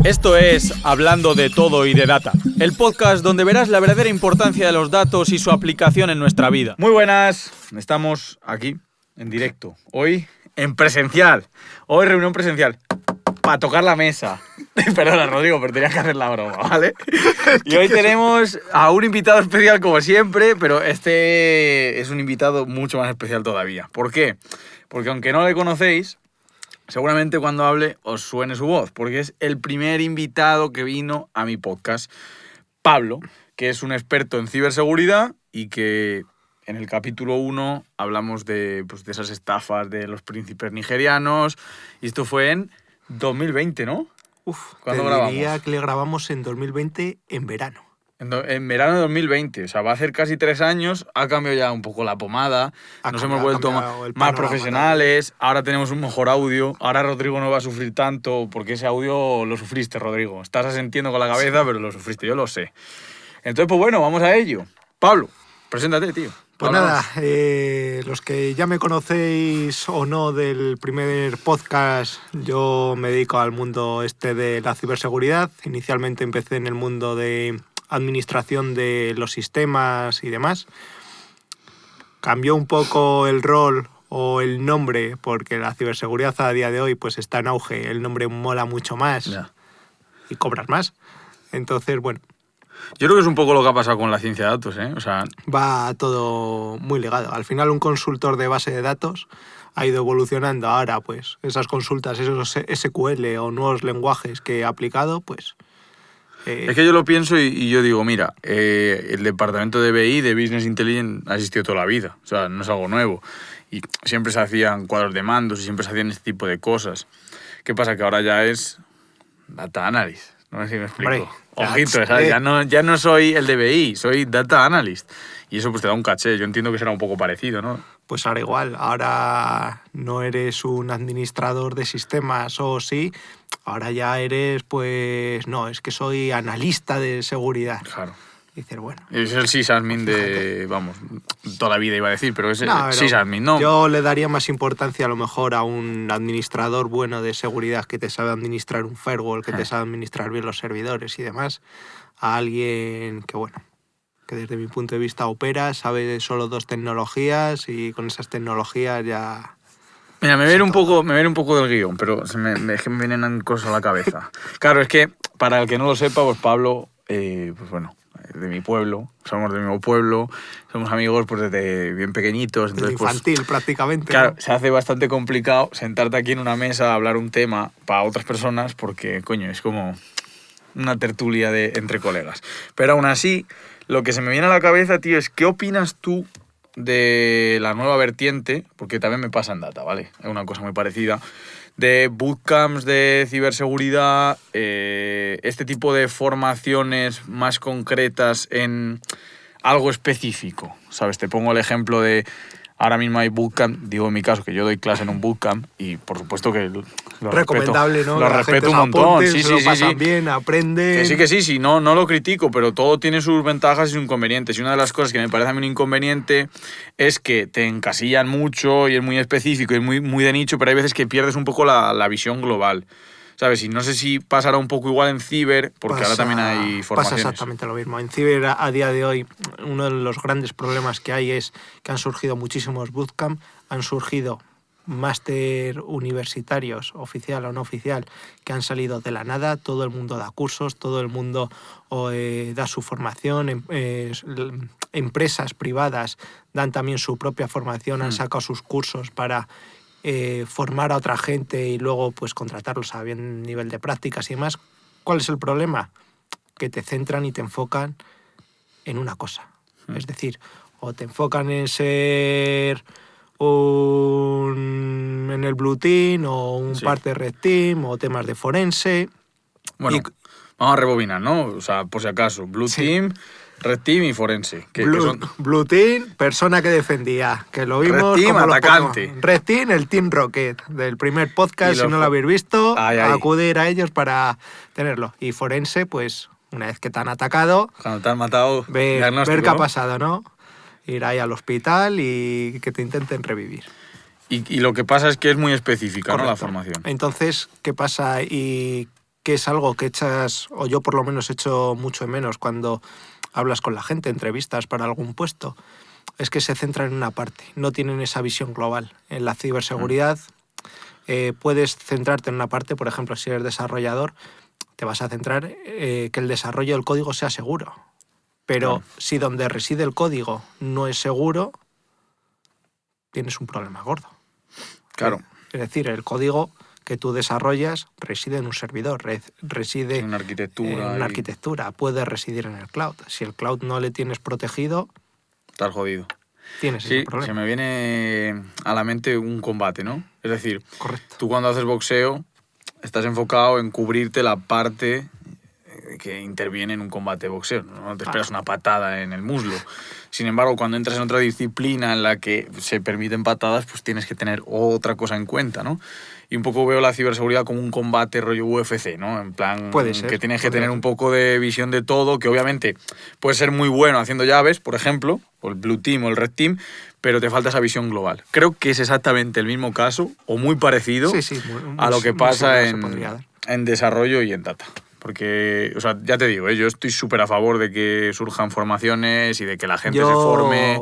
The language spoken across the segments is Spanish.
Esto es Hablando de Todo y de Data, el podcast donde verás la verdadera importancia de los datos y su aplicación en nuestra vida. Muy buenas, estamos aquí en directo, hoy en presencial, hoy reunión presencial, para tocar la mesa. Perdona, Rodrigo, pero tenía que hacer la broma, ¿vale? Y hoy tenemos a un invitado especial como siempre, pero este es un invitado mucho más especial todavía. ¿Por qué? Porque aunque no le conocéis, seguramente cuando hable os suene su voz, porque es el primer invitado que vino a mi podcast, Pablo, que es un experto en ciberseguridad y que en el capítulo 1 hablamos de esas estafas de los príncipes nigerianos, y esto fue en 2020, ¿no? ¿Cuándo grabamos? Diría que le grabamos en 2020 en verano. En verano de 2020, o sea, va a hacer casi 3 años, ha cambiado ya un poco la pomada, nos hemos vuelto más profesionales, ahora tenemos un mejor audio, ahora Rodrigo no va a sufrir tanto, porque ese audio lo sufriste, Rodrigo. Estás asintiendo con la cabeza, pero lo sufriste, yo lo sé. Entonces, pues bueno, vamos a ello. Pablo, preséntate, tío. Pues nada, los que ya me conocéis o no del primer podcast, yo me dedico al mundo de la ciberseguridad. Inicialmente empecé en el mundo de administración de los sistemas y demás. Cambió un poco el rol o el nombre, porque la ciberseguridad a día de hoy pues está en auge, el nombre mola mucho más y cobras más. Entonces, bueno. Yo creo que es un poco lo que ha pasado con la ciencia de datos, ¿eh? O sea, va todo muy ligado. Al final un consultor de base de datos ha ido evolucionando. Ahora, pues, esas consultas, esos SQL o nuevos lenguajes que he aplicado, pues... Es que yo lo pienso y yo digo, mira, el departamento de BI, de Business Intelligence, ha existido toda la vida. O sea, no es algo nuevo. Y siempre se hacían cuadros de mandos y siempre se hacían este tipo de cosas. ¿Qué pasa? Que ahora ya es data analyst. No sé si me explico. Hombre, ojito, ¿sabes? Ya no soy el de BI, soy data analyst. Y eso pues te da un caché. Yo entiendo que será un poco parecido, ¿no? Pues ahora igual. Ahora no eres un administrador de sistemas o sí. Ahora ya eres, pues... No, es que soy analista de seguridad. Claro. Dices, bueno... Es el sysadmin de... Vamos, toda la vida iba a decir, pero es el sysadmin, ¿no? Yo le daría más importancia a lo mejor a un administrador bueno de seguridad que te sabe administrar un firewall, que te sabe administrar bien los servidores y demás, a alguien que, bueno, que desde mi punto de vista opera, sabe de solo 2 tecnologías y con esas tecnologías ya... Mira, me viene un poco del guión, pero es que me vienen cosas a la cabeza. Claro, es que, para el que no lo sepa, pues Pablo, pues bueno, de mi pueblo, somos del mismo pueblo, somos amigos pues desde bien pequeñitos. Entonces, desde infantil, pues, prácticamente. Claro, ¿no? Se hace bastante complicado sentarte aquí en una mesa a hablar un tema para otras personas porque, coño, es como una tertulia entre colegas. Pero aún así, lo que se me viene a la cabeza, tío, es ¿qué opinas tú de la nueva vertiente? Porque también me pasa en data, ¿vale? Es una cosa muy parecida. De bootcamps de ciberseguridad, este tipo de formaciones más concretas en algo específico, ¿sabes? Te pongo el ejemplo de... Ahora mismo hay bootcamp, digo en mi caso que yo doy clase en un bootcamp y por supuesto que lo recomendable, respeto, ¿no? Lo respeto un montón. Sí, se lo pasan bien, aprenden. Que sí, no lo critico, pero todo tiene sus ventajas y sus inconvenientes. Y una de las cosas que me parece a mí un inconveniente es que te encasillan mucho y es muy específico y es muy de nicho, pero hay veces que pierdes un poco la visión global. ¿Sabes? Y no sé si pasará un poco igual en ciber, porque ahora también hay formaciones. Pasa exactamente lo mismo. En ciber, a día de hoy, uno de los grandes problemas que hay es que han surgido muchísimos bootcamp, han surgido máster universitarios, oficial o no oficial, que han salido de la nada. Todo el mundo da cursos, todo el mundo da su formación. Empresas privadas dan también su propia formación, han sacado sus cursos para... formar a otra gente y luego pues contratarlos a bien nivel de prácticas y demás. ¿Cuál es el problema? Que te centran y te enfocan en una cosa. Es decir, o te enfocan en ser en el Blue Team o un parte de Red Team o temas de forense. Bueno, vamos a rebobinar, ¿no? O sea, por si acaso, Blue Team... Red Team y forense. Blue Team, persona que defendía, que lo vimos. Red Team, como atacante. Red Team, el Team Rocket, del primer podcast, si no lo habéis visto, acudir a ellos para tenerlo. Y forense, pues, una vez que te han atacado... Cuando te han matado, ver qué ha pasado, ¿no? Ir ahí al hospital y que te intenten revivir. Y lo que pasa es que es muy específica, ¿no?, la formación. Entonces, ¿qué pasa? Y que es algo que echas, o yo por lo menos echo mucho de menos cuando hablas con la gente, entrevistas para algún puesto, es que se centran en una parte, no tienen esa visión global. En la ciberseguridad puedes centrarte en una parte, por ejemplo, si eres desarrollador, te vas a centrar que el desarrollo del código sea seguro. Pero si donde reside el código no es seguro, tienes un problema gordo. Claro. Es decir, el código que tú desarrollas reside en un servidor, reside en una arquitectura, puede residir en el cloud. Si el cloud no le tienes protegido, estás jodido. Tienes ese problema. Se me viene a la mente un combate, ¿no? Es decir, correcto, tú cuando haces boxeo estás enfocado en cubrirte la parte que interviene en un combate de boxeo. No te esperas una patada en el muslo. Sin embargo, cuando entras en otra disciplina en la que se permiten patadas, pues tienes que tener otra cosa en cuenta, ¿no? Y un poco veo la ciberseguridad como un combate rollo UFC, ¿no? En plan, puede ser, que tienes que tener un poco de visión de todo, que obviamente puede ser muy bueno haciendo llaves, por ejemplo, o el Blue Team o el Red Team, pero te falta esa visión global. Creo que es exactamente el mismo caso, o muy parecido, a lo que pasa en desarrollo y en data. Porque, o sea, ya te digo, yo estoy súper a favor de que surjan formaciones y de que la gente se forme.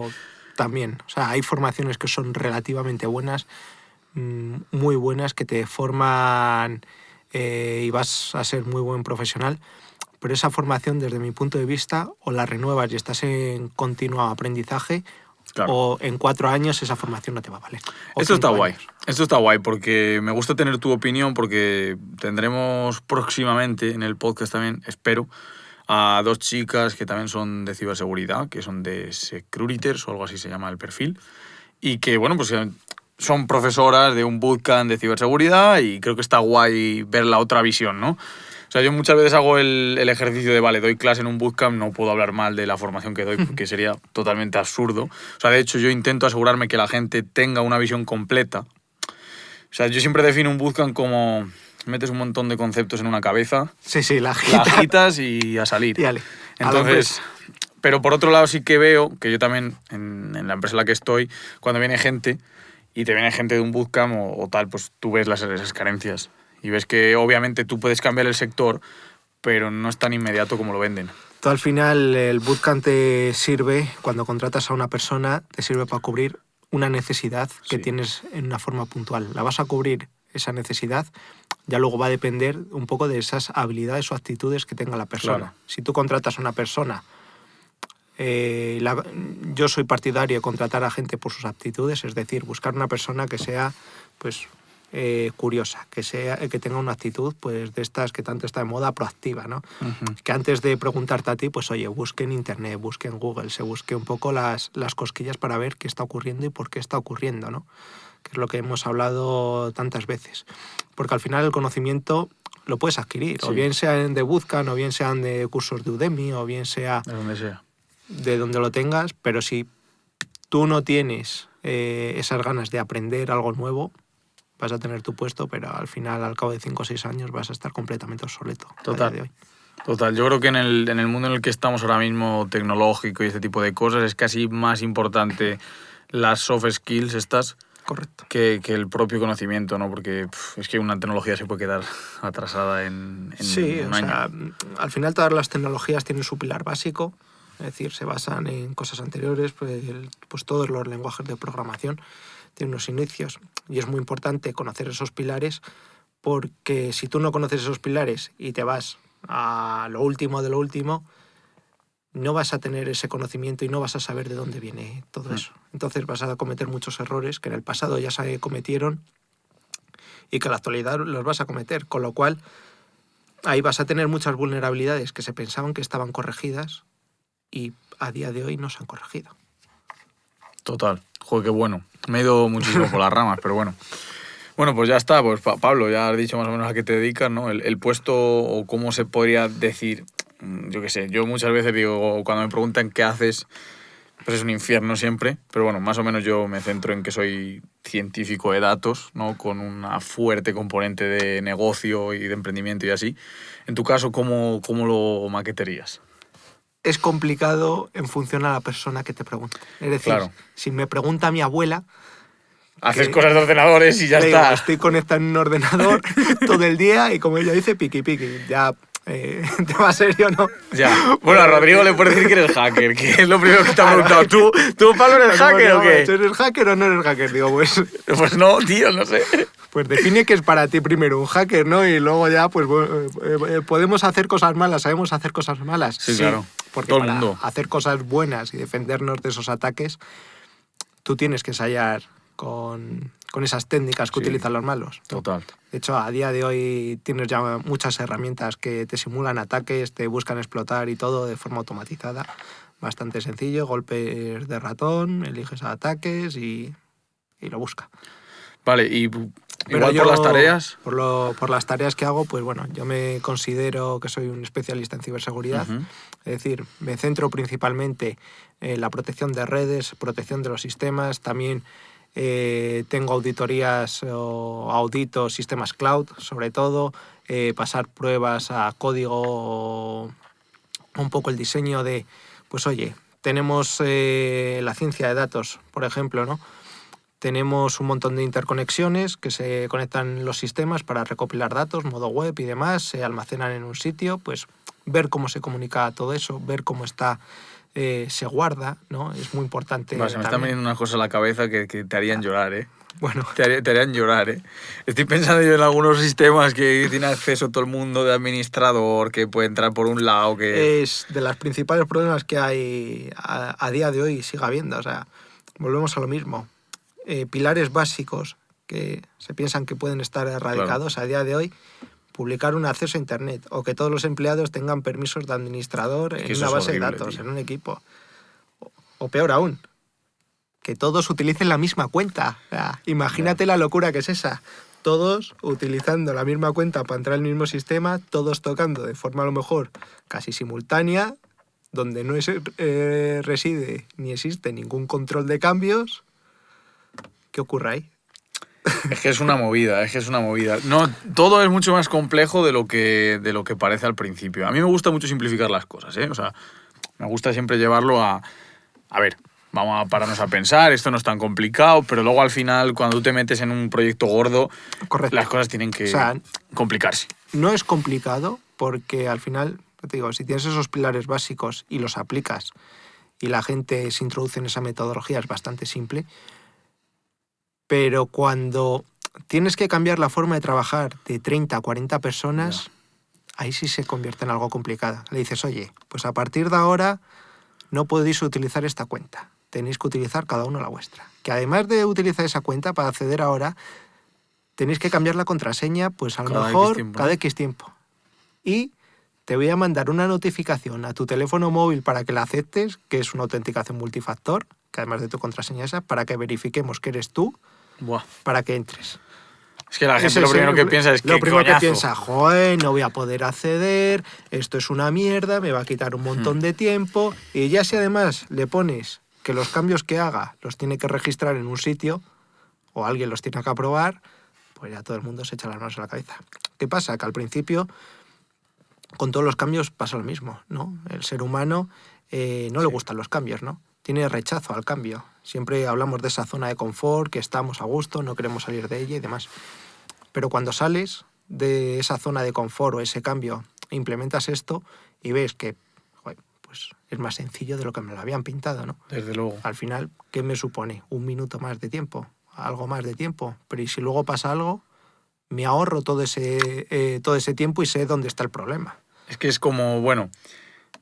También, o sea, hay formaciones que son relativamente buenas, muy buenas, que te forman y vas a ser muy buen profesional, pero esa formación, desde mi punto de vista, o la renuevas y estás en continuo aprendizaje, claro, o en 4 años esa formación no te va a valer. Esto está guay porque me gusta tener tu opinión, porque tendremos próximamente en el podcast también, espero, a 2 chicas que también son de ciberseguridad, que son de Securiters o algo así se llama el perfil, y que, bueno, pues son profesoras de un bootcamp de ciberseguridad y creo que está guay ver la otra visión, ¿no? O sea, yo muchas veces hago el ejercicio de, vale, doy clase en un bootcamp, no puedo hablar mal de la formación que doy porque sería totalmente absurdo. O sea, de hecho, yo intento asegurarme que la gente tenga una visión completa. O sea, yo siempre defino un bootcamp como metes un montón de conceptos en una cabeza, sí, la agitas y a salir. Y ale, entonces, pero por otro lado sí que veo que yo también, en la empresa en la que estoy, cuando viene gente y te viene gente de un bootcamp o tal, pues tú ves esas carencias. Y ves que obviamente tú puedes cambiar el sector, pero no es tan inmediato como lo venden. Tú al final el bootcamp te sirve, cuando contratas a una persona, te sirve para cubrir una necesidad que tienes en una forma puntual. La vas a cubrir esa necesidad, ya luego va a depender un poco de esas habilidades o actitudes que tenga la persona. Claro. Si tú contratas a una persona, yo soy partidario de contratar a gente por sus aptitudes, es decir, buscar una persona que sea, pues, curiosa, que tenga una actitud, pues, de estas que tanto está de moda, proactiva, ¿no? Uh-huh. Que antes de preguntarte a ti, pues oye, busque en internet, busque en Google, se busque un poco las cosquillas para ver qué está ocurriendo y por qué está ocurriendo, ¿no? Que es lo que hemos hablado tantas veces. Porque al final el conocimiento lo puedes adquirir, o bien sean de Bootcamp, o bien sean de cursos de Udemy, o bien sea de donde lo tengas, pero si tú no tienes esas ganas de aprender algo nuevo, vas a tener tu puesto, pero al final, al cabo de 5 o 6 años, vas a estar completamente obsoleto. Total. A día de hoy. Total, yo creo que en el mundo en el que estamos ahora mismo, tecnológico y este tipo de cosas, es casi más importante las soft skills estas. Correcto. Que el propio conocimiento, ¿no? Porque es que una tecnología se puede quedar atrasada en un año. Sea, al final todas las tecnologías tienen su pilar básico, es decir, se basan en cosas anteriores, pues todos los lenguajes de programación tienen unos inicios y es muy importante conocer esos pilares, porque si tú no conoces esos pilares y te vas a lo último de lo último, no vas a tener ese conocimiento y no vas a saber de dónde viene todo eso. Entonces vas a cometer muchos errores que en el pasado ya se cometieron y que en la actualidad los vas a cometer, con lo cual ahí vas a tener muchas vulnerabilidades que se pensaban que estaban corregidas y a día de hoy no se han corregido. Total. Joder, qué bueno. Me he ido muchísimo por las ramas, pero bueno. Bueno, pues ya está. Pues Pablo, ya has dicho más o menos a qué te dedicas, ¿no? El puesto, o cómo se podría decir, yo qué sé, yo muchas veces digo, cuando me preguntan qué haces, pues es un infierno siempre, pero bueno, más o menos yo me centro en que soy científico de datos, ¿no? Con una fuerte componente de negocio y de emprendimiento y así. En tu caso, ¿cómo lo maqueterías? Es complicado en función a la persona que te pregunte. Es decir, claro, si me pregunta mi abuela, Haces cosas de ordenadores y ya le digo, está. estoy conectado en un ordenador todo el día y como ella dice, piqui. Ya, tema serio, ¿no? Ya. Bueno, a Rodrigo le puedes decir que eres hacker, que es lo primero que te ha preguntado. ¿Tú Pablo, eres hacker o qué? ¿Tú eres hacker o no eres hacker? Digo, pues Pues no, tío, no sé. Pues define qué es para ti primero un hacker, ¿no? Y luego ya, pues podemos hacer cosas malas, sabemos hacer cosas malas. Sí, claro. Porque Todo el para mundo. hacer cosas buenas y defendernos de esos ataques, tú tienes que ensayar con esas técnicas que Sí. utilizan los malos. Total. De hecho, a día de hoy tienes ya muchas herramientas que te simulan ataques, te buscan explotar y todo de forma automatizada. Bastante sencillo, golpes de ratón, eliges ataques y lo busca. Vale, y Pero igual por las tareas. Por las tareas que hago, pues bueno, yo me considero que soy un especialista en ciberseguridad. Ujú. Es decir, me centro principalmente en la protección de redes, protección de los sistemas. También tengo auditorías o audito sistemas cloud, sobre todo. Pasar pruebas a código, un poco el diseño de, pues oye, tenemos la ciencia de datos, por ejemplo, ¿no? Tenemos un montón de interconexiones que se conectan los sistemas para recopilar datos, modo web y demás, se almacenan en un sitio, pues ver cómo se comunica todo eso, ver cómo está, se guarda, ¿no? Es muy importante. Se me están también. viniendo unas cosas a la cabeza que te harían llorar, ¿eh? Bueno, Te harían llorar, ¿eh? Estoy pensando yo en algunos sistemas que tiene acceso todo el mundo de administrador, que puede entrar por un lado, que... es de los principales problemas que hay a día de hoy y sigue habiendo. O sea, volvemos a lo mismo. Pilares básicos que se piensan que pueden estar erradicados a día de hoy, publicar un acceso a Internet o que todos los empleados tengan permisos de administrador que en eso una es base horrible, de datos, tío. en un equipo. O peor aún, que todos utilicen la misma cuenta. O sea, imagínate la locura que es esa. Todos utilizando la misma cuenta para entrar al mismo sistema, todos tocando de forma a lo mejor casi simultánea, donde no reside ni existe ningún control de cambios. ¿Qué ocurre ahí? Es que es una movida, es que es una movida. No, todo es mucho más complejo de lo que parece al principio. A mí me gusta mucho simplificar las cosas, ¿eh? O sea, me gusta siempre llevarlo a ver, vamos a pararnos a pensar, esto no es tan complicado, pero luego al final, cuando tú te metes en un proyecto gordo, Correcto. las cosas tienen que O sea, complicarse. no es complicado porque al final, te digo, si tienes esos pilares básicos y los aplicas y la gente se introduce en esa metodología, es bastante simple. Pero cuando tienes que cambiar la forma de trabajar de 30 a 40 personas, ahí sí se convierte en algo complicado. Le dices, oye, pues a partir de ahora no podéis utilizar esta cuenta. Tenéis que utilizar cada uno la vuestra. Que además de utilizar esa cuenta para acceder ahora, tenéis que cambiar la contraseña, pues a lo Cada mejor X tiempo, cada ¿no? X tiempo. Y te voy a mandar una notificación a tu teléfono móvil para que la aceptes, que es una autenticación multifactor, que además de tu contraseña esa, para que verifiquemos que eres tú, Buah. para que entres. Es que la gente Ese lo es primero el- que piensa es que Lo primero coñazo. que piensa, joder, no voy a poder acceder, esto es una mierda, me va a quitar un montón de tiempo. Y ya si además le pones que los cambios que haga los tiene que registrar en un sitio, o alguien los tiene que aprobar, pues ya todo el mundo se echa las manos a la cabeza. ¿Qué pasa? Que al principio, con todos los cambios pasa lo mismo, ¿no? El ser humano no le gustan los cambios, ¿no? Tiene rechazo al cambio. Siempre hablamos de esa zona de confort, que estamos a gusto, no queremos salir de ella y demás. Pero cuando sales de esa zona de confort o ese cambio, implementas esto y ves que, joder, pues es más sencillo de lo que me lo habían pintado, ¿no? Desde luego. Al final, ¿qué me supone? Un minuto más de tiempo, algo más de tiempo. Pero ¿y si luego pasa algo? Me ahorro todo ese tiempo y sé dónde está el problema. Es que es como, bueno,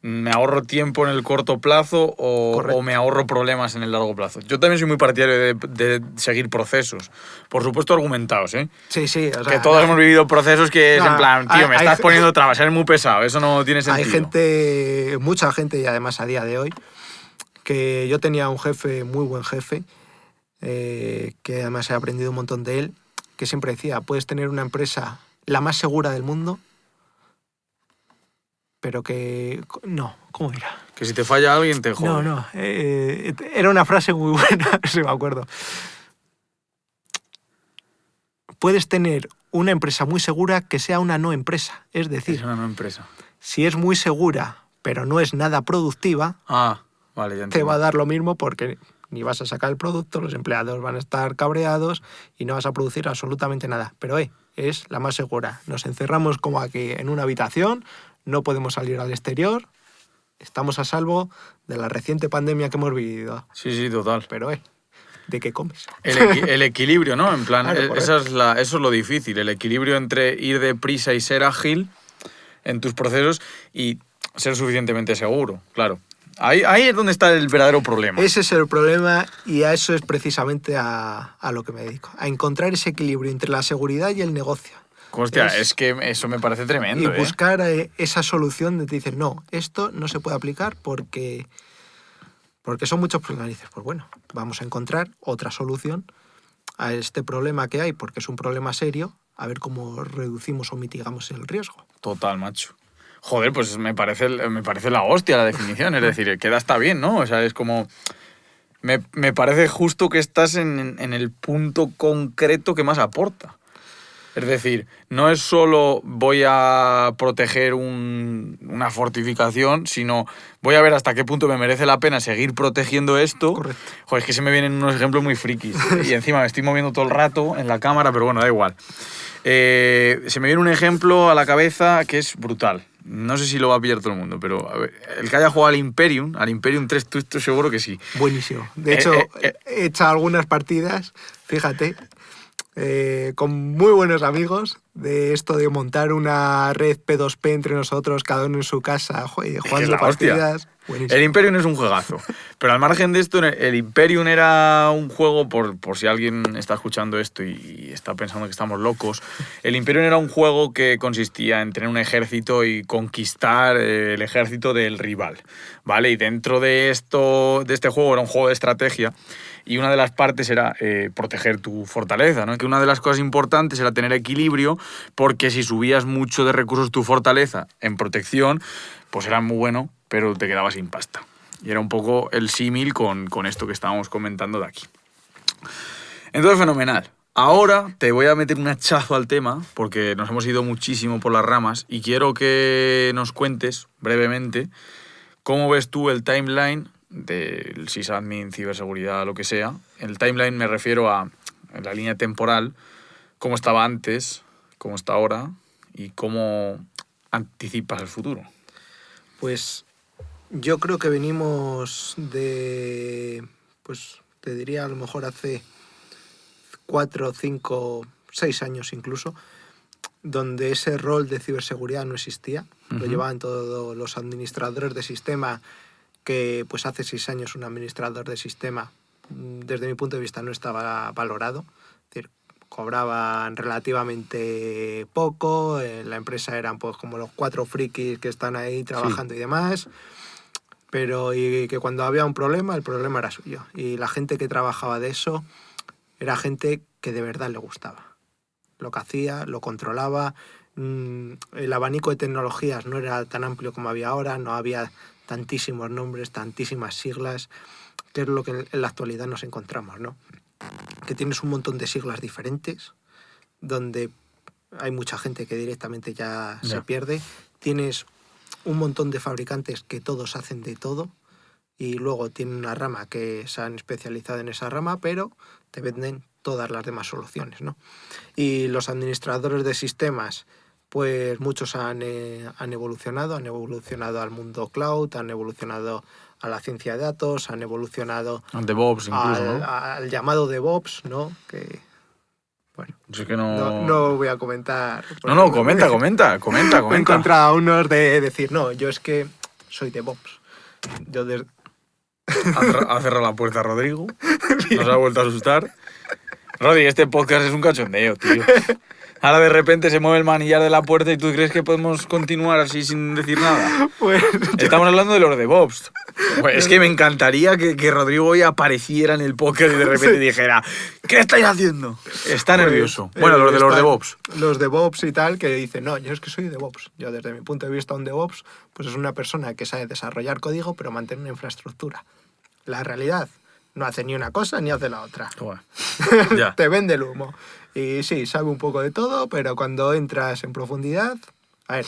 me ahorro tiempo en el corto plazo Correcto. o me ahorro problemas en el largo plazo. Yo también soy muy partidario de seguir procesos. Por supuesto, argumentados, ¿eh? Sí, sí. O sea, Que todos hemos vivido procesos que es no, en plan, tío, me hay- estás poniendo trabas, eres muy pesado, eso no tiene sentido. Hay gente, mucha gente y además a día de hoy, que yo tenía un jefe, muy buen jefe, que además he aprendido un montón de él, que siempre decía, puedes tener una empresa la más segura del mundo, pero que... No, ¿cómo era? Que si te falla alguien, te jode. No, era una frase muy buena, si me acuerdo. Puedes tener una empresa muy segura que sea una no empresa. Es decir, Es una no empresa. si es muy segura, pero no es nada productiva, Ah, vale, ya te entiendo. va a dar lo mismo porque ni vas a sacar el producto, los empleados van a estar cabreados y no vas a producir absolutamente nada. Pero es la más segura. Nos encerramos como aquí en una habitación, no podemos salir al exterior, estamos a salvo de la reciente pandemia que hemos vivido. Sí, total. Pero ¿de qué comes? El equilibrio, ¿no? En plan, Claro, eso es lo difícil, el equilibrio entre ir deprisa y ser ágil en tus procesos y ser suficientemente seguro, claro. Ahí es donde está el verdadero problema. Ese es el problema y a eso es precisamente a lo que me dedico. A encontrar ese equilibrio entre la seguridad y el negocio. Hostia, es que eso me parece tremendo. Y buscar esa solución de te dicen, no, esto no se puede aplicar porque son muchos problemas. Y dices, pues bueno, vamos a encontrar otra solución a este problema que hay, porque es un problema serio, a ver cómo reducimos o mitigamos el riesgo. Total, macho. Joder, pues me parece la hostia la definición. Es decir, queda hasta bien, ¿no? O sea, es como... Me parece justo que estás en el punto concreto que más aporta. Es decir, no es solo voy a proteger una fortificación, sino voy a ver hasta qué punto me merece la pena seguir protegiendo esto. Correcto. Joder, es que se me vienen unos ejemplos muy frikis. Y encima me estoy moviendo todo el rato en la cámara, pero bueno, da igual. Se me viene un ejemplo a la cabeza que es brutal. No sé si lo va a pillar todo el mundo, pero a ver, el que haya jugado al Imperium 3, tú estoy seguro que sí. Buenísimo. De hecho, he hecho algunas partidas, fíjate, con muy buenos amigos, de esto de montar una red P2P entre nosotros, cada uno en su casa, jugando partidas. Buenísimo. El Imperium es un juegazo. Pero al margen de esto, el Imperium era un juego, por si alguien está escuchando esto y está pensando que estamos locos, el Imperium era un juego que consistía en tener un ejército y conquistar el ejército del rival, ¿vale? Y dentro de este juego era un juego de estrategia y una de las partes era proteger tu fortaleza, ¿no? Que una de las cosas importantes era tener equilibrio, porque si subías mucho de recursos tu fortaleza en protección, pues era muy bueno, pero te quedabas sin pasta. Y era un poco el símil con esto que estábamos comentando de aquí. Entonces, fenomenal. Ahora te voy a meter un hachazo al tema, porque nos hemos ido muchísimo por las ramas, y quiero que nos cuentes brevemente cómo ves tú el timeline del sysadmin, ciberseguridad, lo que sea. El timeline me refiero a la línea temporal, cómo estaba antes, cómo está ahora, y cómo anticipas el futuro. Pues yo creo que venimos de, pues te diría a lo mejor hace 4, 5, 6 años incluso, donde ese rol de ciberseguridad no existía. Lo llevaban todos los administradores de sistema, que pues hace 6 años un administrador de sistema, desde mi punto de vista, no estaba valorado. Es decir, cobraban relativamente poco, la empresa eran pues como los 4 frikis que están ahí trabajando y demás, pero y que cuando había un problema, el problema era suyo. Y la gente que trabajaba de eso era gente que de verdad le gustaba lo que hacía, lo controlaba. El abanico de tecnologías no era tan amplio como había ahora, no había tantísimos nombres, tantísimas siglas, que es lo que en la actualidad nos encontramos, ¿no? Que tienes un montón de siglas diferentes, donde hay mucha gente que directamente ya se pierde. Tienes un montón de fabricantes que todos hacen de todo, y luego tienen una rama que se han especializado en esa rama, pero te venden todas las demás soluciones, ¿no? Y los administradores de sistemas, pues muchos han evolucionado al mundo cloud, han evolucionado a la ciencia de datos, han evolucionado al DevOps incluso, ¿no? Al llamado DevOps, ¿no? Que, bueno, es que no... no voy a comentar. No, comenta. Me he encontrado a unos de decir, no, yo es que soy DevOps. Yo Ha cerrado la puerta Rodrigo, nos ha vuelto a asustar. Rodri, este podcast es un cachondeo, tío. Ahora de repente se mueve el manillar de la puerta y tú crees que podemos continuar así sin decir nada. Pues, estamos hablando de los DevOps. Pues es que me encantaría que Rodrigo hoy apareciera en el podcast y de repente dijera, ¿qué estáis haciendo? Está nervioso. Bueno, los de los DevOps. Los DevOps y tal, que dicen, no, yo es que soy DevOps. Yo desde mi punto de vista un DevOps pues es una persona que sabe desarrollar código pero mantener una infraestructura. La realidad, no hace ni una cosa ni hace la otra. Ya. Te vende el humo. Y sí, sabe un poco de todo, pero cuando entras en profundidad, a ver,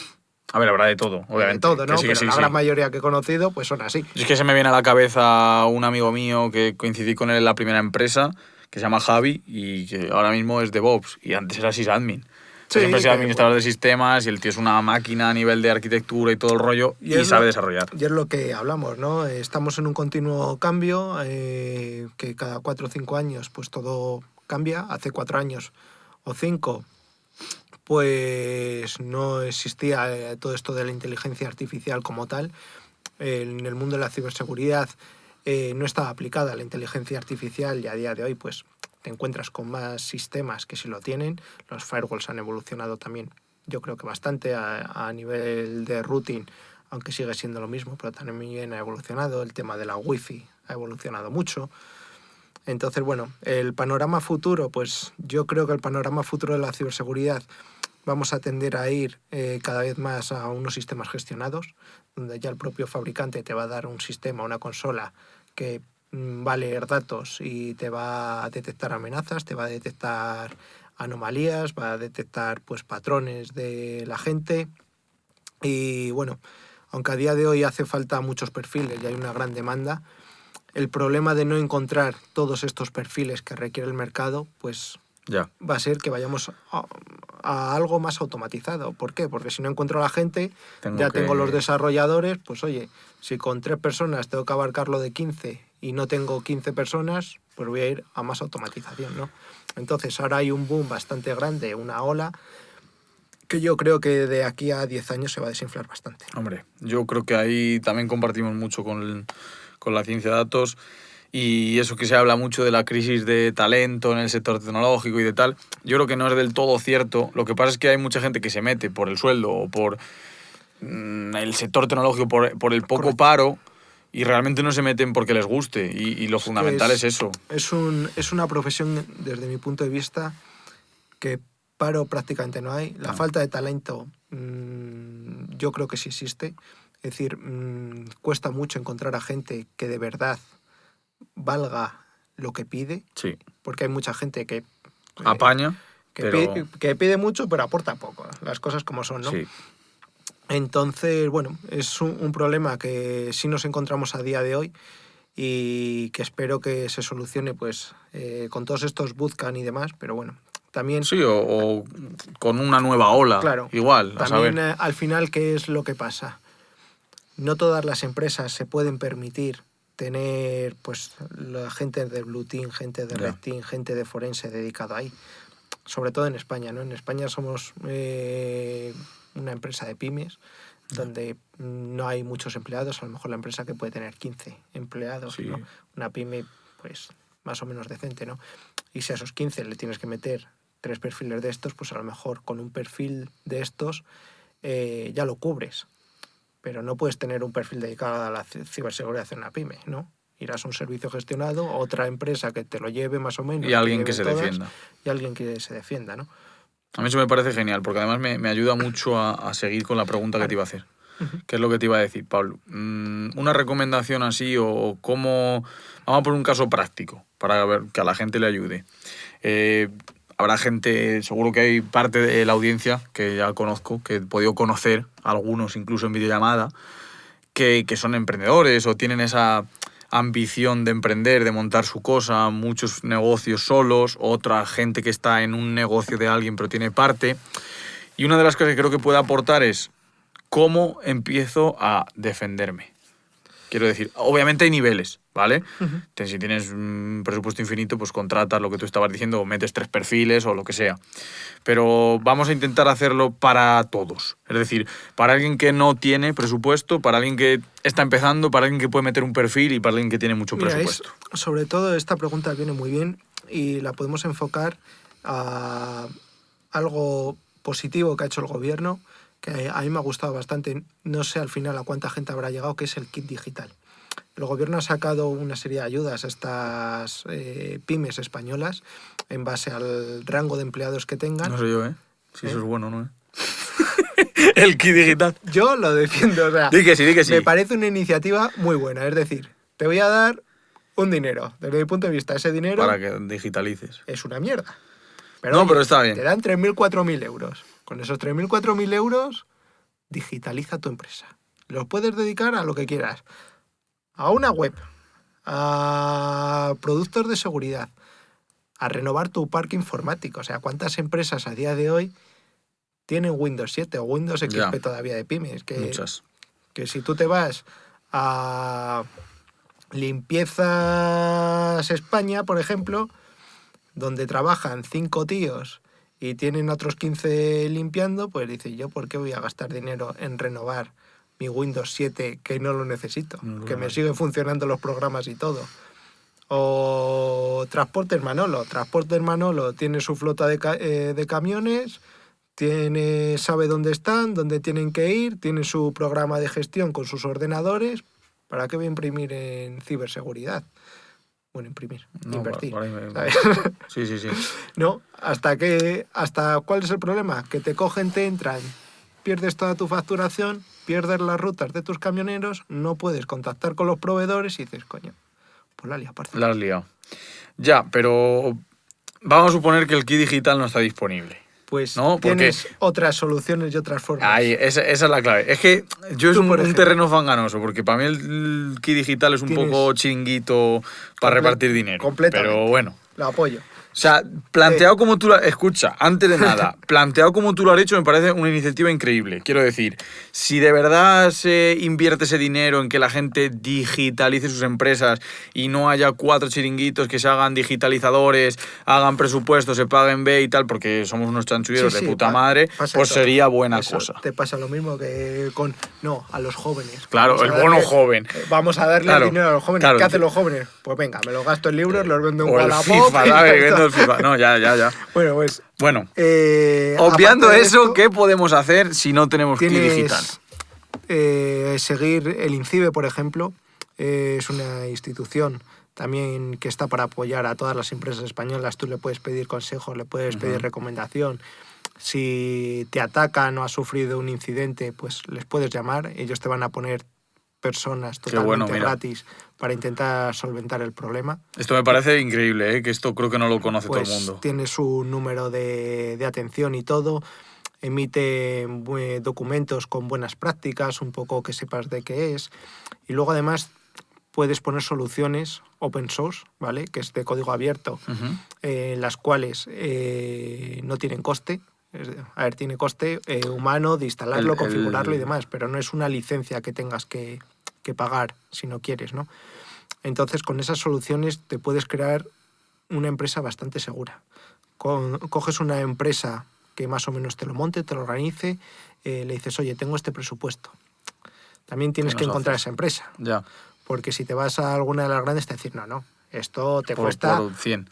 A ver, habrá de todo, obviamente. De todo, ¿no? Que sí, Pero sí, la sí. gran mayoría que he conocido, pues son así. Es que se me viene a la cabeza un amigo mío que coincidí con él en la primera empresa, que se llama Javi, y que ahora mismo es DevOps, y antes era sysadmin. Sí, Siempre ha sido que, administrador de sistemas, y el tío es una máquina a nivel de arquitectura y todo el rollo, y sabe desarrollar. Y es lo que hablamos, ¿no? Estamos en un continuo cambio, que cada 4 o 5 años pues todo cambia. Hace 4 años o 5 pues no existía todo esto de la inteligencia artificial como tal. En el mundo de la ciberseguridad no estaba aplicada la inteligencia artificial y a día de hoy pues te encuentras con más sistemas que sí lo tienen. Los firewalls han evolucionado también, yo creo que bastante a nivel de routing, aunque sigue siendo lo mismo, pero también ha evolucionado. El tema de la wifi ha evolucionado mucho. Entonces, bueno, el panorama futuro, pues yo creo que el panorama futuro de la ciberseguridad vamos a tender a ir cada vez más a unos sistemas gestionados, donde ya el propio fabricante te va a dar un sistema, una consola que va a leer datos y te va a detectar amenazas, te va a detectar anomalías, va a detectar pues patrones de la gente. Y bueno, aunque a día de hoy hace falta muchos perfiles y hay una gran demanda, el problema de no encontrar todos estos perfiles que requiere el mercado, pues Ya. va a ser que vayamos a algo más automatizado. ¿Por qué? Porque si no encuentro a la gente, tengo los desarrolladores, pues oye, si con 3 personas tengo que abarcar lo de 15 y no tengo 15 personas, pues voy a ir a más automatización, ¿no? Entonces ahora hay un boom bastante grande, una ola, que yo creo que de aquí a 10 años se va a desinflar bastante. Hombre, yo creo que ahí también compartimos mucho con la ciencia de datos. Y eso que se habla mucho de la crisis de talento en el sector tecnológico y de tal, yo creo que no es del todo cierto. Lo que pasa es que hay mucha gente que se mete por el sueldo o por el sector tecnológico, por el poco Correcto. paro, y realmente no se meten porque les guste. Y lo fundamental es eso. Es una profesión, desde mi punto de vista, que paro prácticamente no hay. La falta de talento yo creo que sí existe. Es decir, cuesta mucho encontrar a gente que de verdad valga lo que pide, Sí. porque hay mucha gente que Apaña, pero... que pide mucho pero aporta poco, las cosas como son, ¿no? Sí. Entonces, bueno, es un problema que sí nos encontramos a día de hoy y que espero que se solucione pues con todos estos bootcamp y demás, pero bueno, también... Sí, o con una nueva ola, Claro, igual, a también saber. al final, ¿qué es lo que pasa? No todas las empresas se pueden permitir tener pues la gente de Blue Team, gente de Ya. Red Team, gente de forense dedicado ahí. Sobre todo en España, ¿no? En España somos una empresa de pymes donde no hay muchos empleados. A lo mejor la empresa que puede tener 15 empleados, Sí. ¿no? Una pyme pues más o menos decente, ¿no? Y si a esos 15 le tienes que meter 3 perfiles de estos, pues a lo mejor con un perfil de estos ya lo cubres. Pero no puedes tener un perfil dedicado a la ciberseguridad en una pyme, ¿no? Irás a un servicio gestionado, otra empresa que te lo lleve más o menos. Y alguien que lleve se todas, defienda. Y alguien que se defienda, ¿no? A mí eso me parece genial, porque además me ayuda mucho a seguir con la pregunta que te iba a hacer. Ujú. ¿Qué es lo que te iba a decir, Pablo? Una recomendación así o cómo... Vamos a poner un caso práctico para ver que a la gente le ayude. Habrá gente, seguro que hay parte de la audiencia que ya conozco, que he podido conocer, algunos incluso en videollamada, que son emprendedores o tienen esa ambición de emprender, de montar su cosa, muchos negocios solos, otra gente que está en un negocio de alguien pero tiene parte. Y una de las cosas que creo que puede aportar es cómo empiezo a defenderme. Quiero decir, obviamente hay niveles, ¿vale? Uh-huh. Si tienes un presupuesto infinito, pues contratas lo que tú estabas diciendo, o metes 3 perfiles o lo que sea. Pero vamos a intentar hacerlo para todos. Es decir, para alguien que no tiene presupuesto, para alguien que está empezando, para alguien que puede meter un perfil y para alguien que tiene mucho presupuesto. Sobre todo esta pregunta viene muy bien y la podemos enfocar a algo positivo que ha hecho el gobierno, que a mí me ha gustado bastante. No sé al final a cuánta gente habrá llegado, que es el kit digital. El gobierno ha sacado una serie de ayudas a estas pymes españolas en base al rango de empleados que tengan. No sé yo, si eso es bueno, ¿no? El kit digital. Yo lo defiendo, o sea, Di que sí. me parece una iniciativa muy buena. Es decir, te voy a dar un dinero. Desde mi punto de vista, ese dinero... Para que digitalices. Es una mierda. Pero está bien. Te dan 3.000, 4.000 euros. Con esos 3.000, 4.000 euros digitaliza tu empresa. Lo puedes dedicar a lo que quieras. A una web, a productos de seguridad, a renovar tu parque informático. O sea, ¿cuántas empresas a día de hoy tienen Windows 7 o Windows XP todavía de pymes? Muchas. Que si tú te vas a Limpiezas España, por ejemplo, donde trabajan 5 tíos y tienen otros 15 limpiando, pues dice, ¿yo por qué voy a gastar dinero en renovar mi Windows 7 que no lo necesito? Que me siguen funcionando los programas y todo. O Transportes Manolo. Transportes Manolo tiene su flota de camiones, sabe dónde están, dónde tienen que ir, tiene su programa de gestión con sus ordenadores. ¿Para qué voy a imprimir en ciberseguridad? Bueno, invertir. ¿Sabes? Sí. ¿No? ¿Cuál es el problema? Que te cogen, te entran, pierdes toda tu facturación, pierdes las rutas de tus camioneros, no puedes contactar con los proveedores y dices, coño, pues la has liado. Ya, pero vamos a suponer que el kit digital no está disponible. Pues ¿no? tienes otras soluciones y otras formas. Ahí, esa es la clave. Es que yo es un terreno fanganoso, porque para mí el kit digital es un poco chinguito para repartir dinero. Completamente. Pero bueno. Lo apoyo. O sea, planteado como tú lo... Escucha, antes de nada, planteado como tú lo has hecho me parece una iniciativa increíble. Quiero decir, si de verdad se invierte ese dinero en que la gente digitalice sus empresas y no haya 4 chiringuitos que se hagan digitalizadores, hagan presupuestos, se paguen B y tal, porque somos unos chanchulleros de puta madre, pues sería buena cosa. Te pasa lo mismo que con... No, a los jóvenes. Claro, el bono joven. Vamos a darle dinero a los jóvenes. ¿Qué hacen los jóvenes? Pues venga, me lo gasto en libros, los vendo en Wallapop. No, ya. Bueno, pues... Bueno, obviando eso, ¿qué podemos hacer si no tenemos kit digital? Seguir el INCIBE, por ejemplo, es una institución también que está para apoyar a todas las empresas españolas. Tú le puedes pedir consejos, le puedes pedir recomendación. Si te atacan o has sufrido un incidente, pues les puedes llamar. Ellos te van a poner personas totalmente gratis para intentar solventar el problema. Esto me parece increíble, que esto creo que no lo conoce todo el mundo. Tiene su número de atención y todo, emite documentos con buenas prácticas, un poco que sepas de qué es, y luego además puedes poner soluciones open source, ¿vale? Que es de código abierto, las cuales no tienen coste. Tiene coste humano de instalarlo, configurarlo y demás, pero no es una licencia que tengas que pagar si no quieres, ¿no? Entonces, con esas soluciones te puedes crear una empresa bastante segura. Coges una empresa que más o menos te lo monte, te lo organice, le dices, oye, tengo este presupuesto. También tienes que encontrar esa empresa. Ya. Porque si te vas a alguna de las grandes, te decir, no, esto te cuesta... Por 100.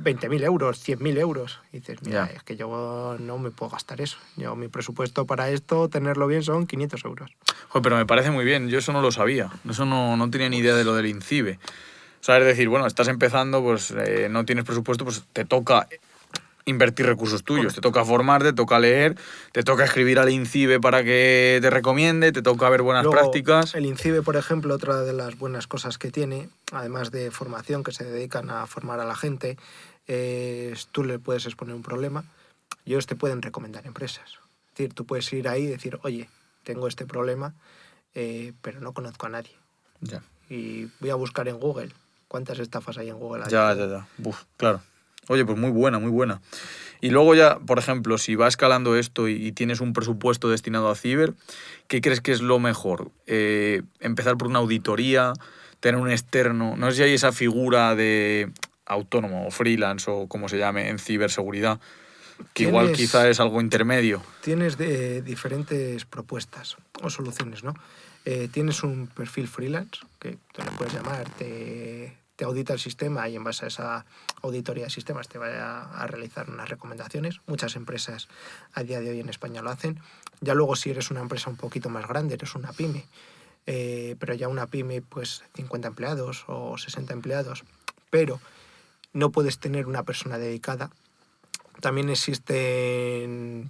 20.000 euros, 100.000 euros. Y dices, mira, es que yo no me puedo gastar eso. Mi presupuesto para esto, tenerlo bien, son 500 euros. Joder, pero me parece muy bien. Yo eso no lo sabía. Eso no tenía ni idea de lo del INCIBE. O sea, es decir, bueno, estás empezando, pues no tienes presupuesto, pues te toca invertir recursos tuyos. Te toca formarte, te toca leer, te toca escribir al INCIBE para que te recomiende, te toca ver buenas prácticas. El INCIBE, por ejemplo, otra de las buenas cosas que tiene, además de formación, que se dedican a formar a la gente, tú le puedes exponer un problema y ellos te pueden recomendar empresas. Es decir, tú puedes ir ahí y decir, oye, tengo este problema, pero no conozco a nadie. Ya. Y voy a buscar en Google. ¿Cuántas estafas hay en Google? Ya. Claro. Oye, pues muy buena. Y luego ya, por ejemplo, si va escalando esto y tienes un presupuesto destinado a ciber, ¿qué crees que es lo mejor? ¿Empezar por una auditoría? ¿Tener un externo? No sé si hay esa figura de autónomo o freelance o como se llame en ciberseguridad, que igual quizá es algo intermedio. Tienes de diferentes propuestas o soluciones, ¿no? Tienes un perfil freelance, que te lo puedes llamar, te audita el sistema y en base a esa auditoría de sistemas te va a realizar unas recomendaciones. Muchas empresas a día de hoy en España lo hacen. Ya luego si eres una empresa un poquito más grande, eres una pyme, pero ya una pyme pues 50 empleados o 60 empleados, pero no puedes tener una persona dedicada. También existen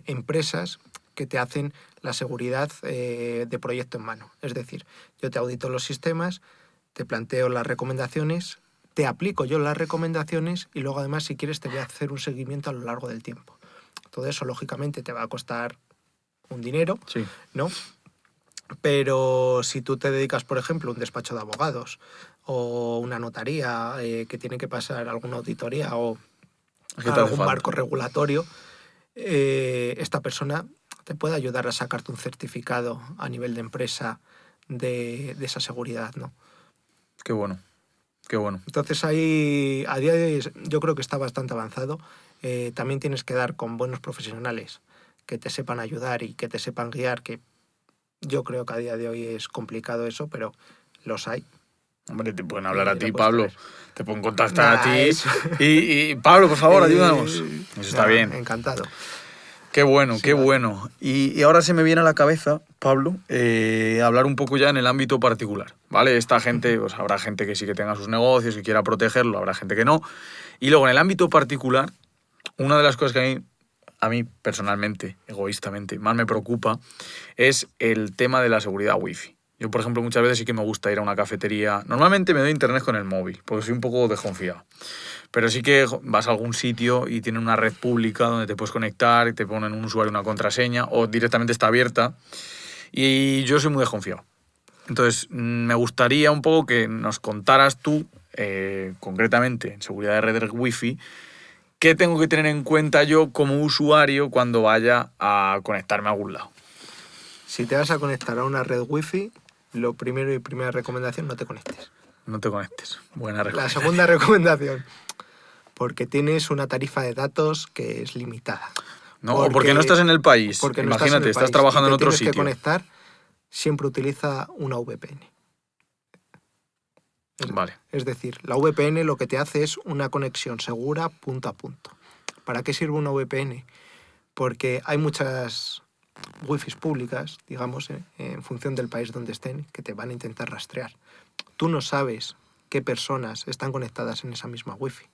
empresas que te hacen la seguridad de proyecto en mano. Es decir, yo te audito los sistemas, te planteo las recomendaciones, te aplico yo las recomendaciones y luego además si quieres te voy a hacer un seguimiento a lo largo del tiempo. Todo eso lógicamente te va a costar un dinero, Sí. ¿no? Pero si tú te dedicas, por ejemplo, a un despacho de abogados o una notaría que tiene que pasar alguna auditoría o Es que te hace algún falta. marco regulatorio, esta persona te puede ayudar a sacarte un certificado a nivel de empresa de esa seguridad, ¿no? Qué bueno, qué bueno. Entonces ahí, a día de hoy, yo creo que está bastante avanzado. También tienes que dar con buenos profesionales que te sepan ayudar y que te sepan guiar, que yo creo que a día de hoy es complicado eso, pero los hay. Hombre, te pueden hablar a Lo ti, puedes Pablo. tener. Te pueden contactar a Nada, ti. eso. Y Pablo, por favor, ayúdanos. Eso está Nada, bien. encantado. Qué bueno, Sí, qué lo hacen. bueno. Y ahora se me viene a la cabeza, Pablo, hablar un poco ya en el ámbito particular, ¿vale? Esta gente, pues habrá gente que sí que tenga sus negocios y quiera protegerlo, habrá gente que no. Y luego en el ámbito particular, una de las cosas que a mí personalmente, egoístamente, más me preocupa es el tema de la seguridad wifi. Yo, por ejemplo, muchas veces sí que me gusta ir a una cafetería. Normalmente me doy internet con el móvil, porque soy un poco desconfiado. Pero sí que vas a algún sitio y tiene una red pública donde te puedes conectar y te ponen un usuario y una contraseña, o directamente está abierta. Y yo soy muy desconfiado. Entonces, me gustaría un poco que nos contaras tú, concretamente en seguridad de redes wifi, qué tengo que tener en cuenta yo como usuario cuando vaya a conectarme a algún lado. Si te vas a conectar a una red wifi, lo primero y primera recomendación, no te conectes. No te conectes. Buena La recomendación. segunda recomendación, porque tienes una tarifa de datos que es limitada. No, o porque no estás en el país. Porque no Imagínate, estás en el país trabajando y en te otro tienes que sitio. conectar, siempre utiliza una VPN. Vale. Es decir, la VPN lo que te hace es una conexión segura punto a punto. ¿Para qué sirve una VPN? Porque hay muchas wifis públicas, digamos, en función del país donde estén, que te van a intentar rastrear. Tú no sabes qué personas están conectadas en esa misma wifi.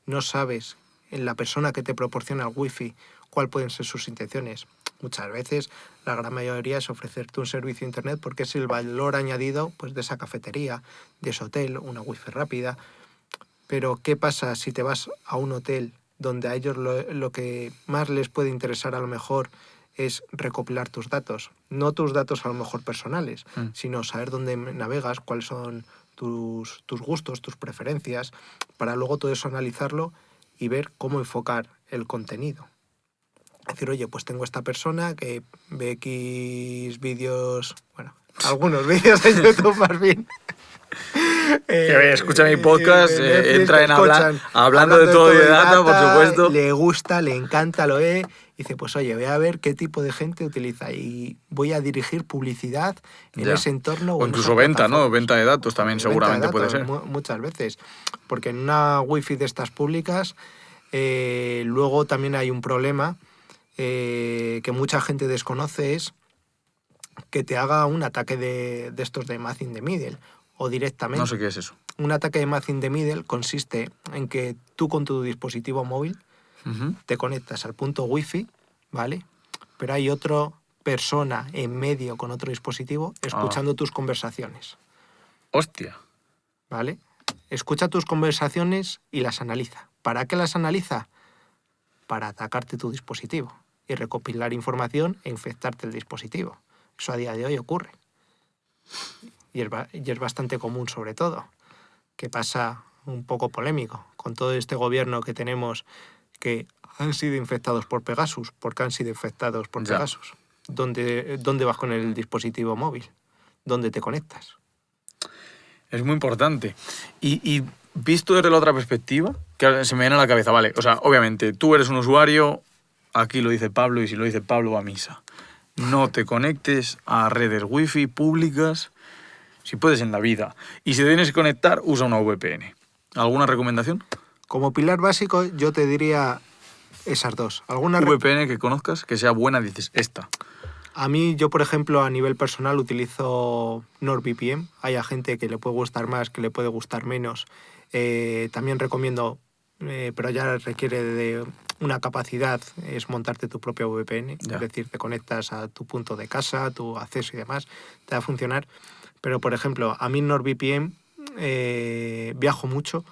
No sabes en la persona que te proporciona el wifi cuáles pueden ser sus intenciones. Muchas veces, la gran mayoría es ofrecerte un servicio de internet porque es el valor añadido pues, de esa cafetería, de ese hotel, una wifi rápida. Pero, ¿qué pasa si te vas a un hotel donde a ellos lo que más les puede interesar a lo mejor es recopilar tus datos? No tus datos a lo mejor personales, sino saber dónde navegas, cuáles son tus gustos, tus preferencias, para luego todo eso analizarlo y ver cómo enfocar el contenido. Decir, oye, pues tengo esta persona que ve X vídeos, bueno, algunos vídeos en YouTube más bien. Que escucha mi podcast, de Netflix, entra que en escuchan hablando de todo y de data, por supuesto. Le gusta, le encanta, lo ve. Dice, pues oye, voy a ver qué tipo de gente utiliza y voy a dirigir publicidad en Ya. ese entorno O en incluso esas venta, ¿no? plataformas. Venta de datos también Venta de seguramente datos, puede ser. muchas veces. Porque en una wifi de estas públicas, luego también hay un problema que mucha gente desconoce, es que te haga un ataque de estos de man in the middle o directamente. No sé qué es eso. Un ataque de man in the middle consiste en que tú con tu dispositivo móvil te conectas al punto wifi, ¿vale? Pero hay otra persona en medio con otro dispositivo escuchando tus conversaciones, Hostia. ¿vale? Escucha tus conversaciones y las analiza. ¿Para qué las analiza? Para atacarte tu dispositivo y recopilar información e infectarte el dispositivo. Eso a día de hoy ocurre. Y es bastante común, sobre todo, que pasa un poco polémico con todo este gobierno que tenemos que han sido infectados por Pegasus. ¿Por qué han sido infectados por Ya. Pegasus? ¿Dónde vas con el dispositivo móvil? ¿Dónde te conectas? Es muy importante. Y visto desde la otra perspectiva, que ahora se me viene a la cabeza, vale, o sea, obviamente, tú eres un usuario, aquí lo dice Pablo, y si lo dice Pablo va a misa. No te conectes a redes wifi públicas, si puedes en la vida. Y si te tienes que conectar, usa una VPN. ¿Alguna recomendación? Como pilar básico, yo te diría esas dos. VPN que conozcas, que sea buena, dices, esta. A mí, yo por ejemplo, a nivel personal utilizo NordVPN. Hay a gente que le puede gustar más, que le puede gustar menos. También recomiendo, pero ya requiere de una capacidad, es montarte tu propia VPN. Ya. Es decir, te conectas a tu punto de casa, tu acceso y demás, te va a funcionar. Pero, por ejemplo, a mí NordVPN viajo mucho.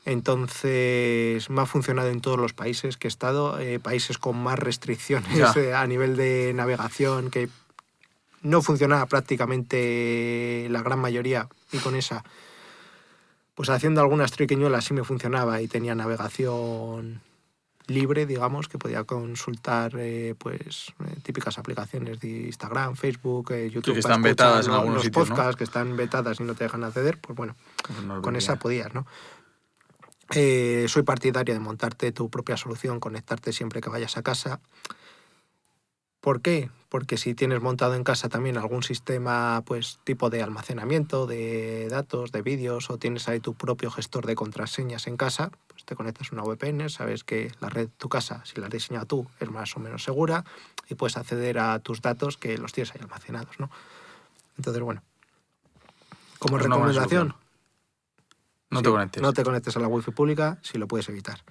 Entonces me ha funcionado en todos los países que he estado, países con más restricciones Ya. a nivel de navegación, que no funcionaba prácticamente la gran mayoría, y con esa, pues haciendo algunas triquiñuelas sí me funcionaba y tenía navegación libre, digamos, que podía consultar típicas aplicaciones de Instagram, Facebook, Sí, YouTube que para están escuchar vetadas en algunos los sitios, ¿no? podcasts que están vetadas y no te dejan acceder, pues bueno, Pues no con debería. esa podías, ¿no? Soy partidario de montarte tu propia solución, conectarte siempre que vayas a casa. ¿Por qué? Porque si tienes montado en casa también algún sistema, pues tipo de almacenamiento de datos, de vídeos, o tienes ahí tu propio gestor de contraseñas en casa, pues te conectas a una VPN, sabes que la red de tu casa, si la has diseñado tú, es más o menos segura y puedes acceder a tus datos que los tienes ahí almacenados, ¿no? Entonces, bueno, como Es una buena recomendación, solución. No te sí, conectes. no te conectes a la wifi pública si lo puedes evitar.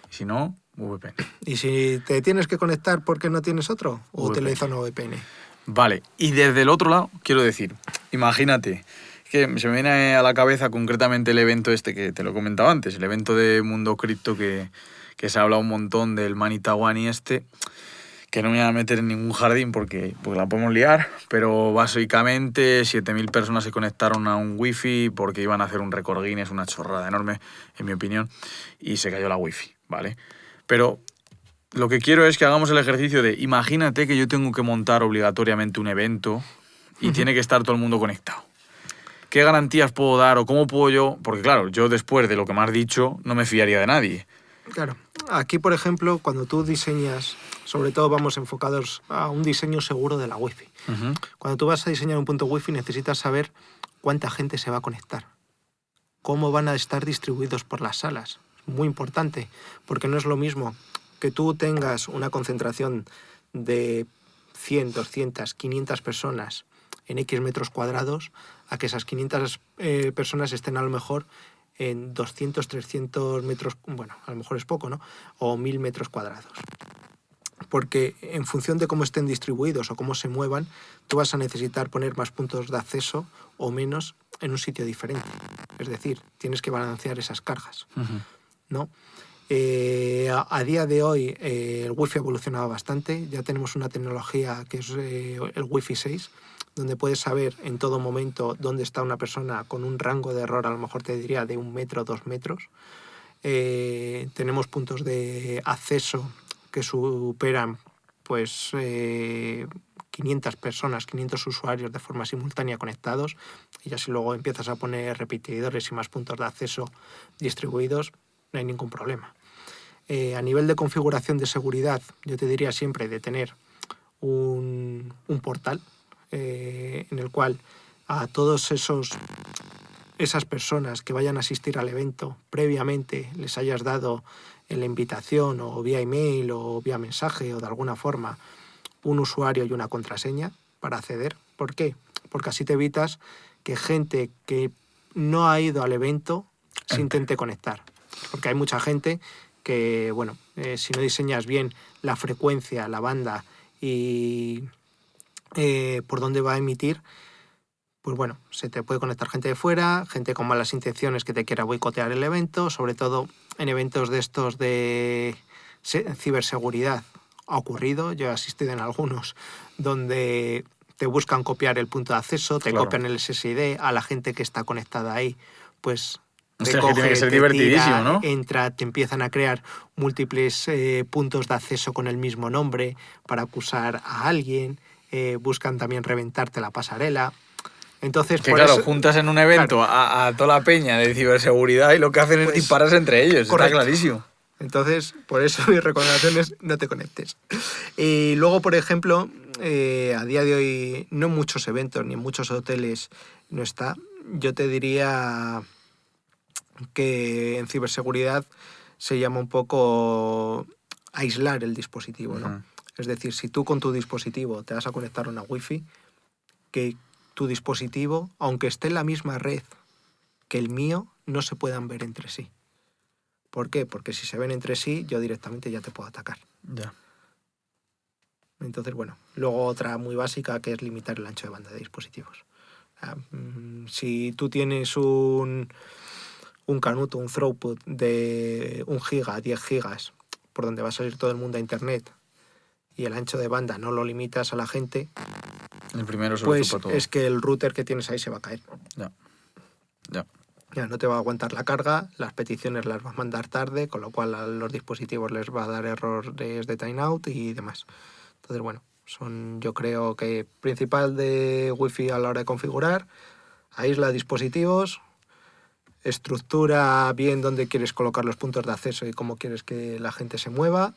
Y si no, VPN. Y si te tienes que conectar porque no tienes otro, utiliza VPN. una VPN. Vale, y desde el otro lado, quiero decir, imagínate, que se me viene a la cabeza concretamente el evento este que te lo he comentado antes, el evento de Mundo Cripto que se habla un montón del Money Tawani este, que no me voy a meter en ningún jardín porque la podemos liar, pero básicamente 7.000 personas se conectaron a un wifi porque iban a hacer un récord Guinness, una chorrada enorme, en mi opinión, y se cayó la wifi, ¿vale? Pero lo que quiero es que hagamos el ejercicio de, imagínate que yo tengo que montar obligatoriamente un evento y tiene que estar todo el mundo conectado. ¿Qué garantías puedo dar o cómo puedo yo? Porque claro, yo después de lo que me has dicho no me fiaría de nadie. Claro, aquí por ejemplo, cuando tú diseñas, sobre todo vamos enfocados a un diseño seguro de la wifi. Ujú. Cuando tú vas a diseñar un punto wifi necesitas saber cuánta gente se va a conectar, cómo van a estar distribuidos por las salas. Muy importante, porque no es lo mismo que tú tengas una concentración de 100, 200, 500 personas en X metros cuadrados, a que esas 500 personas estén a lo mejor en 200, 300 metros, bueno, a lo mejor es poco, ¿no? O 1000 metros cuadrados. Porque en función de cómo estén distribuidos o cómo se muevan, tú vas a necesitar poner más puntos de acceso o menos en un sitio diferente. Es decir, tienes que balancear esas cargas, ¿no? A día de hoy el wifi ha evolucionado bastante. Ya tenemos una tecnología que es el Wi-Fi 6, donde puedes saber en todo momento dónde está una persona con un rango de error, a lo mejor te diría de 1 metro, 2 metros. Tenemos puntos de acceso que superan pues 500 personas, 500 usuarios de forma simultánea conectados, y ya si luego empiezas a poner repetidores y más puntos de acceso distribuidos, no hay ningún problema. A nivel de configuración de seguridad, yo te diría siempre de tener un portal en el cual a todos esas personas que vayan a asistir al evento previamente les hayas dado en la invitación o vía email o vía mensaje o de alguna forma un usuario y una contraseña para acceder. ¿Por qué? Porque así te evitas que gente que no ha ido al evento se intente conectar. Porque hay mucha gente que, bueno, si no diseñas bien la frecuencia, la banda y por dónde va a emitir, pues bueno, se te puede conectar gente de fuera, gente con malas intenciones que te quiera boicotear el evento, sobre todo en eventos de estos de ciberseguridad. Ha ocurrido, yo he asistido en algunos, donde te buscan copiar el punto de acceso, te Claro. copian el SSID, a la gente que está conectada ahí, pues te Hostia, es que tiene que coge, ser te divertidísimo, tira, ¿no? entra, te empiezan a crear múltiples puntos de acceso con el mismo nombre para acusar a alguien, buscan también reventarte la pasarela. Entonces, Que por claro, eso, juntas en un claro, evento a toda la peña de ciberseguridad y lo que hacen es pues dispararse entre ellos, está correcto. clarísimo. Entonces, por eso mi recomendación es no te conectes. Y luego, por ejemplo, a día de hoy, no en muchos eventos ni en muchos hoteles no está. Yo te diría que en ciberseguridad se llama un poco aislar el dispositivo, ¿no? Ujú. Es decir, si tú con tu dispositivo te vas a conectar a una wifi, que tu dispositivo, aunque esté en la misma red que el mío, no se puedan ver entre sí. ¿Por qué? Porque si se ven entre sí, yo directamente ya te puedo atacar. Ya. Entonces, bueno, luego otra muy básica que es limitar el ancho de banda de dispositivos. Si tú tienes un un canuto, un throughput de 1 giga, 10 gigas, por donde va a salir todo el mundo a internet, y el ancho de banda no lo limitas a la gente, El primero se lo pues chupa todo. es que el router que tienes ahí se va a caer. Ya. Ya. Ya no te va a aguantar la carga, las peticiones las vas a mandar tarde, con lo cual a los dispositivos les va a dar errores de timeout y demás. Entonces, bueno, yo creo que principal de Wi-Fi a la hora de configurar: aísla dispositivos, estructura bien dónde quieres colocar los puntos de acceso y cómo quieres que la gente se mueva,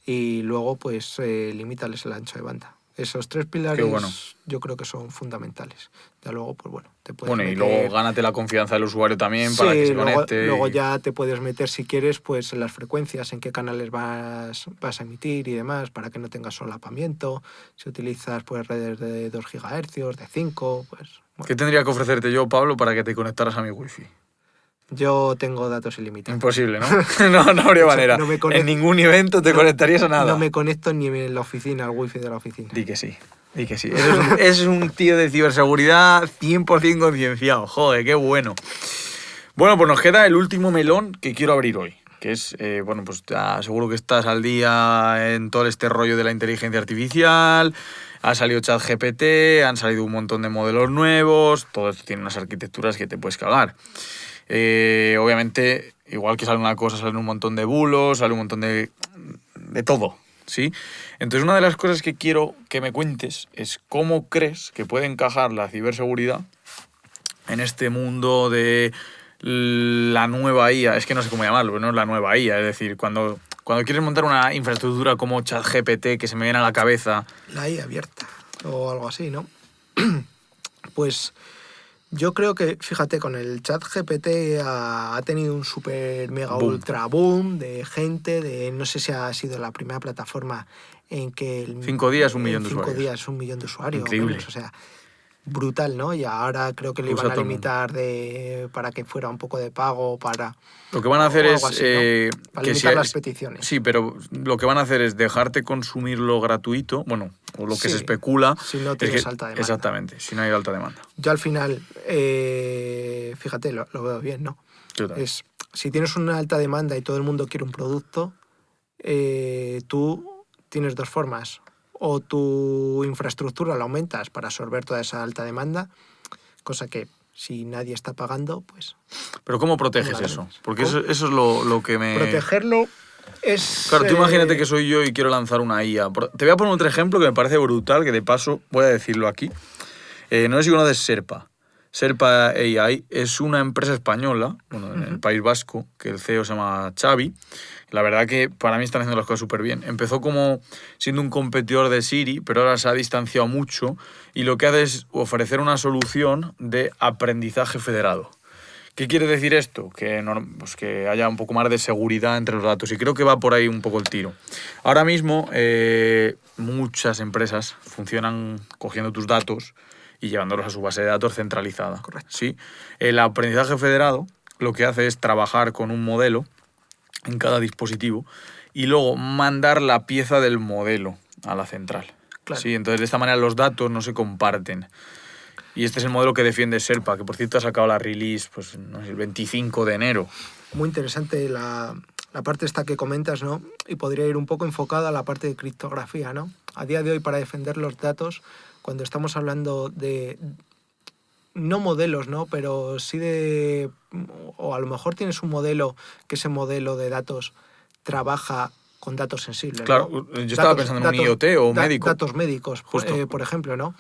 y luego pues limítales el ancho de banda. Esos 3 pilares bueno. yo creo que son fundamentales. Ya luego, pues bueno, te puedes Bueno, y meter... luego gánate la confianza del usuario también Sí, para que se conecte. luego ya te puedes meter, si quieres, pues en las frecuencias, en qué canales vas a emitir y demás, para que no tengas solapamiento. Si utilizas pues redes de 2 GHz, de 5, pues... Bueno, ¿Qué tendría que ofrecerte yo, Pablo, para que te conectaras a mi wifi? yo tengo datos ilimitados. Imposible, ¿no? No habría manera. No me En ningún evento te conectarías a nada. No me conecto ni en la oficina, al wifi de la oficina. Di que sí. Di que sí. Es un tío de ciberseguridad 100% concienciado. Joder, qué bueno. Bueno, pues nos queda el último melón que quiero abrir hoy. Que es, bueno, pues ya seguro que estás al día en todo este rollo de la inteligencia artificial. Ha salido ChatGPT, han salido un montón de modelos nuevos. Todo esto tiene unas arquitecturas que te puedes cagar. Obviamente, igual que sale una cosa, salen un montón de bulos, sale un montón de todo, ¿sí? Entonces, una de las cosas que quiero que me cuentes es cómo crees que puede encajar la ciberseguridad en este mundo de la nueva IA. Es que no sé cómo llamarlo, pero no es la nueva IA. Es decir, cuando quieres montar una infraestructura como ChatGPT, que se me viene a la cabeza... La IA abierta o algo así, ¿no? Pues... yo creo que, fíjate, con el ChatGPT ha tenido un super mega Boom. ultra boom de gente, no sé si ha sido la primera plataforma en que... 5 días, 1 millón de 5 usuarios. días, 1 millón de usuarios. Increíble. Menos, o sea, brutal, ¿no? Y ahora creo que le Usa iban a todo el mundo. limitar para que fuera un poco de pago para... Lo que van a hacer o es... algo así, ¿no? Para que limitar si- las peticiones. Sí, pero lo que van a hacer es dejarte consumirlo gratuito, bueno, o lo que Sí, se especula... si no es tienes que- alta demanda. Exactamente, si no hay alta demanda. Yo al final, fíjate, lo veo bien, ¿no? Yo también. Si tienes una alta demanda y todo el mundo quiere un producto, tú tienes 2 formas. O tu infraestructura la aumentas para absorber toda esa alta demanda, cosa que si nadie está pagando, pues... Pero ¿cómo proteges ¿cómo la eso? vendes? Porque eso es lo que me... Protegerlo es... Claro, tú imagínate que soy yo y quiero lanzar una IA. Te voy a poner otro ejemplo que me parece brutal, que de paso voy a decirlo aquí. No sé si conoces Serpa. Serpa AI es una empresa española, bueno, en el País Vasco, que el CEO se llama Xavi. La verdad que para mí están haciendo las cosas súper bien. Empezó como siendo un competidor de Siri, pero ahora se ha distanciado mucho y lo que hace es ofrecer una solución de aprendizaje federado. ¿Qué quiere decir esto? Pues que haya un poco más de seguridad entre los datos, y creo que va por ahí un poco el tiro. Ahora mismo muchas empresas funcionan cogiendo tus datos y llevándolos a su base de datos centralizada. Correcto. ¿Sí? El aprendizaje federado lo que hace es trabajar con un modelo en cada dispositivo y luego mandar la pieza del modelo a la central. Claro. ¿Sí? Entonces, de esta manera los datos no se comparten. Y este es el modelo que defiende Serpa, que por cierto ha sacado la release pues, no sé, el 25 de enero. Muy interesante la parte esta que comentas, ¿no? Y podría ir un poco enfocada a la parte de criptografía, ¿no? A día de hoy, para defender los datos, cuando estamos hablando de... no modelos, ¿no? Pero sí de... o a lo mejor tienes un modelo que ese modelo de datos trabaja con datos sensibles, Claro, ¿no? yo estaba pensando en un IoT o médico. Datos médicos, Justo. por ejemplo, ¿no?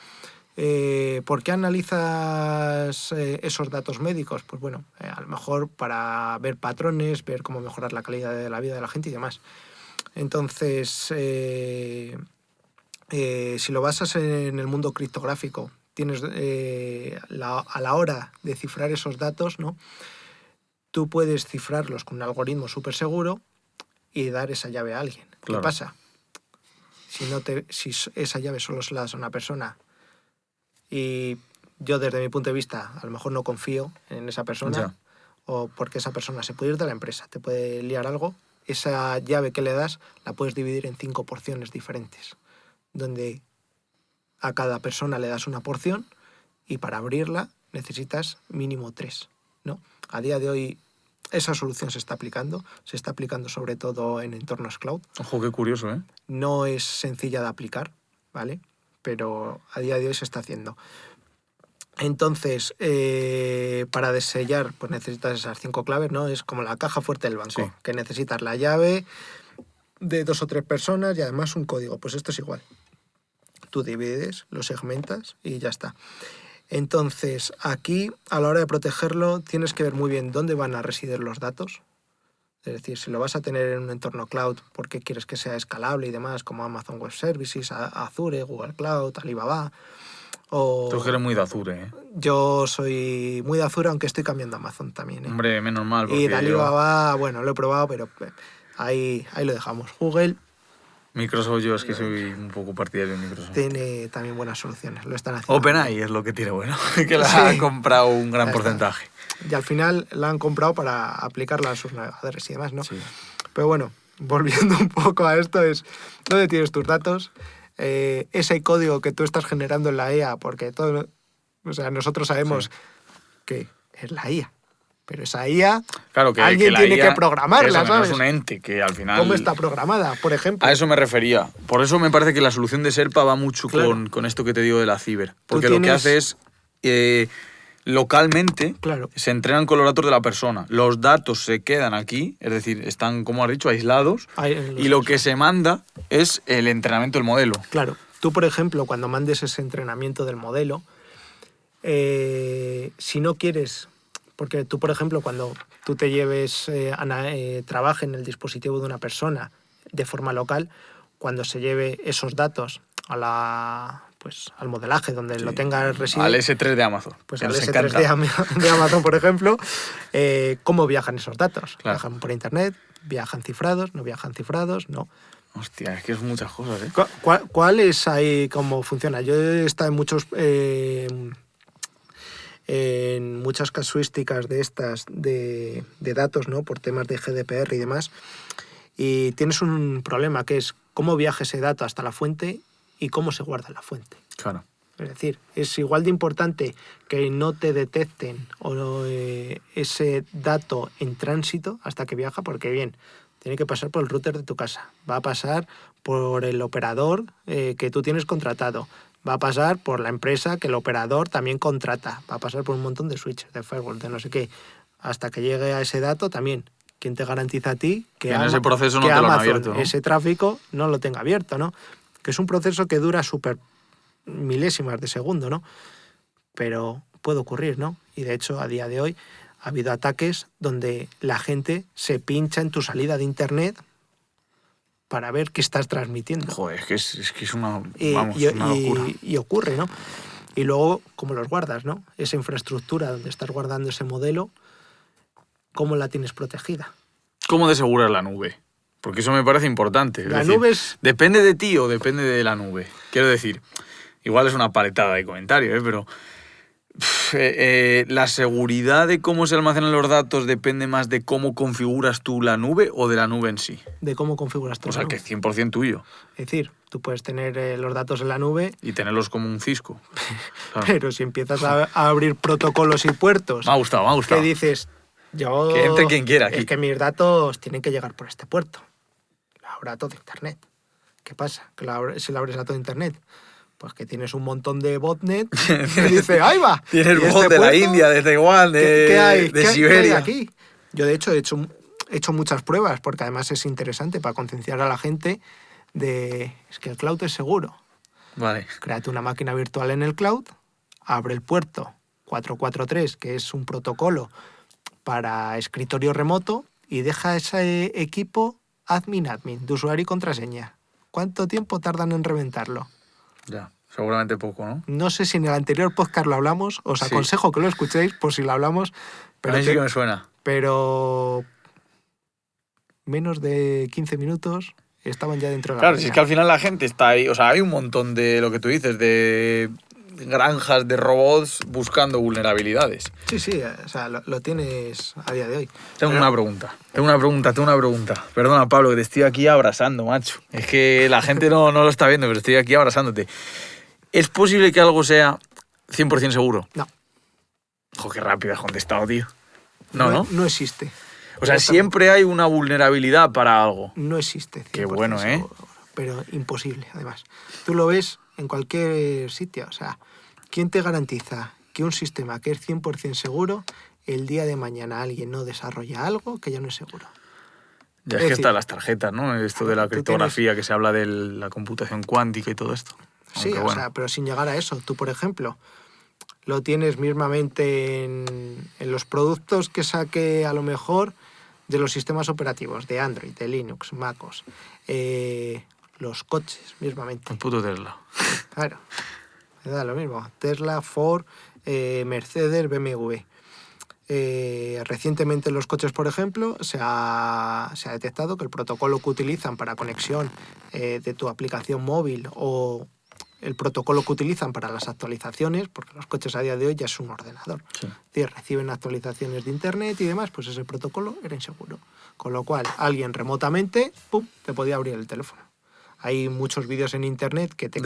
¿Por qué analizas esos datos médicos? Pues bueno, a lo mejor para ver patrones, ver cómo mejorar la calidad de la vida de la gente y demás. Entonces, si lo basas en el mundo criptográfico, tienes a la hora de cifrar esos datos, ¿no? Tú puedes cifrarlos con un algoritmo súper seguro y dar esa llave a alguien. Claro. ¿Qué pasa? Si esa llave solo se la das a una persona y yo, desde mi punto de vista, a lo mejor no confío en esa persona, Ya. o porque esa persona se puede ir de la empresa, te puede liar algo, esa llave que le das la puedes dividir en 5 porciones diferentes, donde a cada persona le das una porción y para abrirla necesitas mínimo 3, ¿no? A día de hoy esa solución se está aplicando sobre todo en entornos cloud. Ojo, qué curioso, ¿eh? No es sencilla de aplicar, ¿vale? Pero a día de hoy se está haciendo. Entonces, para desellar, pues necesitas esas 5 claves, ¿no? Es como la caja fuerte del banco, Sí. que necesitas la llave de 2 o 3 personas y además un código. Pues esto es igual. Tú divides, lo segmentas y ya está. Entonces, aquí, a la hora de protegerlo, tienes que ver muy bien dónde van a residir los datos. Es decir, si lo vas a tener en un entorno cloud porque quieres que sea escalable y demás, como Amazon Web Services, Azure, Google Cloud, Alibaba. Tú eres muy de Azure, ¿eh? Yo soy muy de Azure, aunque estoy cambiando a Amazon también, ¿eh? Hombre, menos mal. Porque Y de Alibaba, bueno, lo he probado, pero ahí lo dejamos. Google Microsoft, yo es que soy un poco partidario de Microsoft. tiene también buenas soluciones, lo están haciendo. OpenAI es lo que tiene bueno, que la Sí. ha comprado un gran Ahí está. porcentaje. Y al final la han comprado para aplicarla a sus navegadores y demás, ¿no? Sí. Pero bueno, volviendo un poco a esto, es dónde tienes tus datos, ese código que tú estás generando en la IA, porque todo, o sea, nosotros sabemos que es la IA, pero esa IA Claro que alguien la tiene IA, que programarla, eso, no ¿sabes? es un ente que al final... ¿Cómo está programada, por ejemplo? A eso me refería. Por eso me parece que la solución de Serpa va mucho Claro. con esto que te digo de la ciber. Porque lo que tienes- hace es, localmente, Claro. se entrenan con los datos de la persona. Los datos se quedan aquí, es decir, están, como has dicho, aislados. Ahí en los Y lo que se manda es el entrenamiento del modelo. Claro, tú por ejemplo, cuando mandes ese entrenamiento del modelo, si no quieres, porque tú por ejemplo, cuando tú te lleves, trabaje en el dispositivo de una persona de forma local, cuando se lleve esos datos al modelaje donde lo tenga residuo, Al S3 de Amazon. pues que al nos S3 encanta. de Amazon, por ejemplo, ¿cómo viajan esos datos? Claro. ¿Viajan por internet? ¿Viajan cifrados? ¿No viajan cifrados? No. Hostia, es que es muchas cosas, ¿eh? ¿Cuál es ahí cómo funciona? Yo he estado en muchas casuísticas de estas de datos, ¿no? Por temas de GDPR y demás. Y tienes un problema que es cómo viaja ese dato hasta la fuente y cómo se guarda en la fuente. Claro. Es decir, es igual de importante que no te detecten ese dato en tránsito hasta que viaja, porque bien, tiene que pasar por el router de tu casa, va a pasar por el operador que tú tienes contratado, va a pasar por la empresa que el operador también contrata, va a pasar por un montón de switches, de firewall, de no sé qué, hasta que llegue a ese dato también. ¿Quién te garantiza a ti que en ese proceso no que te lo han Amazon abierto, ¿no? ese tráfico no lo tenga abierto, ¿no? Que es un proceso que dura súper milésimas de segundo, ¿no? Pero puede ocurrir, ¿no? Y de hecho, a día de hoy ha habido ataques donde la gente se pincha en tu salida de internet para ver qué estás transmitiendo. Joder, es que es una, Y, vamos, y- una locura. y ocurre, ¿no? Y luego, ¿cómo los guardas, no? Esa infraestructura donde estás guardando ese modelo, ¿cómo la tienes protegida? ¿Cómo de segura es la nube? Porque eso me parece importante. La nube es... ¿Depende de ti o depende de la nube? Quiero decir, igual es una paletada de comentario, pero la seguridad de cómo se almacenan los datos depende más de cómo configuras tú la nube o de la nube en sí. de cómo configuras tu O sea, nube. que es 100% tuyo. Es decir, tú puedes tener los datos en la nube, Y tenerlos como un Cisco. Claro. pero si empiezas a abrir protocolos y puertos, Me ha gustado, me ha gustado. que dices, yo... Que entre quien quiera aquí. Es que mis datos tienen que llegar por este puerto. Lo abro a todo Internet. ¿Qué pasa? Si lo abres a todo Internet, pues que tienes un montón de botnet que dice, ¡ahí va! Tienes ¿Y bot este de la puerto? India, de Taiwán, ¿Qué hay? de ¿Qué hay Siberia. aquí? Yo, de hecho, he hecho muchas pruebas, porque además es interesante para concienciar a la gente de... Es que el cloud es seguro. Vale. Créate una máquina virtual en el cloud, abre el puerto 443, que es un protocolo para escritorio remoto, y deja ese equipo admin, de usuario y contraseña. ¿Cuánto tiempo tardan en reventarlo? Ya, seguramente poco, ¿no? No sé si en el anterior podcast lo hablamos, os Sí. aconsejo que lo escuchéis por si lo hablamos, Pero a mí sí que me suena. pero menos de 15 minutos estaban ya dentro de la Claro, máquina. si es que al final la gente está ahí, o sea, hay un montón de lo que tú dices, de granjas de robots buscando vulnerabilidades. Sí, o sea, lo tienes a día de hoy. Tengo Pero- una pregunta. Perdona, Pablo, que te estoy aquí abrazando, macho. Es que la gente no lo está viendo, pero estoy aquí abrazándote. ¿Es posible que algo sea 100% seguro? No. Joder, qué rápido has contestado, tío. No. No existe. O sea, siempre hay una vulnerabilidad para algo. No existe. Qué bueno, seguro, pero imposible, además. Tú lo ves en cualquier sitio. O sea, ¿quién te garantiza que un sistema que es 100% seguro, el día de mañana alguien no desarrolla algo que ya no es seguro? Ya es que están las tarjetas, ¿no? Esto de la criptografía, que se habla de la computación cuántica y todo esto. Sí, o sea, pero sin llegar a eso. Tú, por ejemplo, lo tienes mismamente en los productos que saque a lo mejor de los sistemas operativos, de Android, de Linux, MacOS, los coches mismamente. El puto Tesla. Claro, me da lo mismo. Tesla, Ford, Mercedes, BMW. Recientemente en los coches, por ejemplo, se ha detectado que el protocolo que utilizan para conexión de tu aplicación móvil o el protocolo que utilizan para las actualizaciones, porque los coches a día de hoy ya es un ordenador. Sí. Es decir, reciben actualizaciones de internet y demás, pues ese protocolo era inseguro. Con lo cual, alguien remotamente, ¡pum!, te podía abrir el teléfono. Hay muchos vídeos en internet que te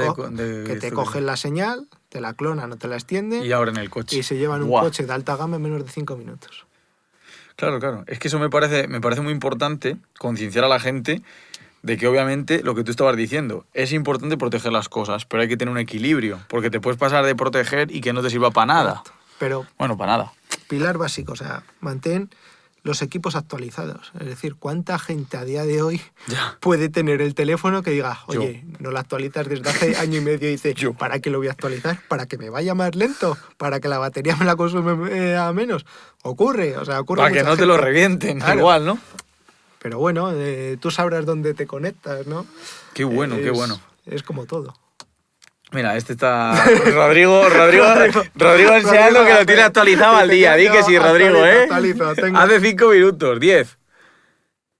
cogen la señal, te la clonan o te la extienden. Y abren el coche. Y se llevan un coche de alta gama en menos de 5 minutos. Claro, claro. Es que eso me parece muy importante, concienciar a la gente de que obviamente lo que tú estabas diciendo, es importante proteger las cosas, pero hay que tener un equilibrio, porque te puedes pasar de proteger y que no te sirva para nada. Pero, bueno, para nada. Pilar básico, o sea, mantén los equipos actualizados. Es decir, ¿cuánta gente a día de hoy puede tener el teléfono que diga, oye, no lo actualizas desde hace año y medio y dice, ¿para qué lo voy a actualizar? ¿Para que me vaya más lento? ¿Para que la batería me la consume a menos? Ocurre. Para que no te lo revienten, claro. Igual, ¿no? Pero bueno, tú sabrás dónde te conectas, ¿no? Qué bueno, qué bueno. Es como todo. Mira, este está... Rodrigo enseñando que lo tiene actualizado al día. Di que sí, Rodrigo, ¿eh? Hace 5 minutos, 10.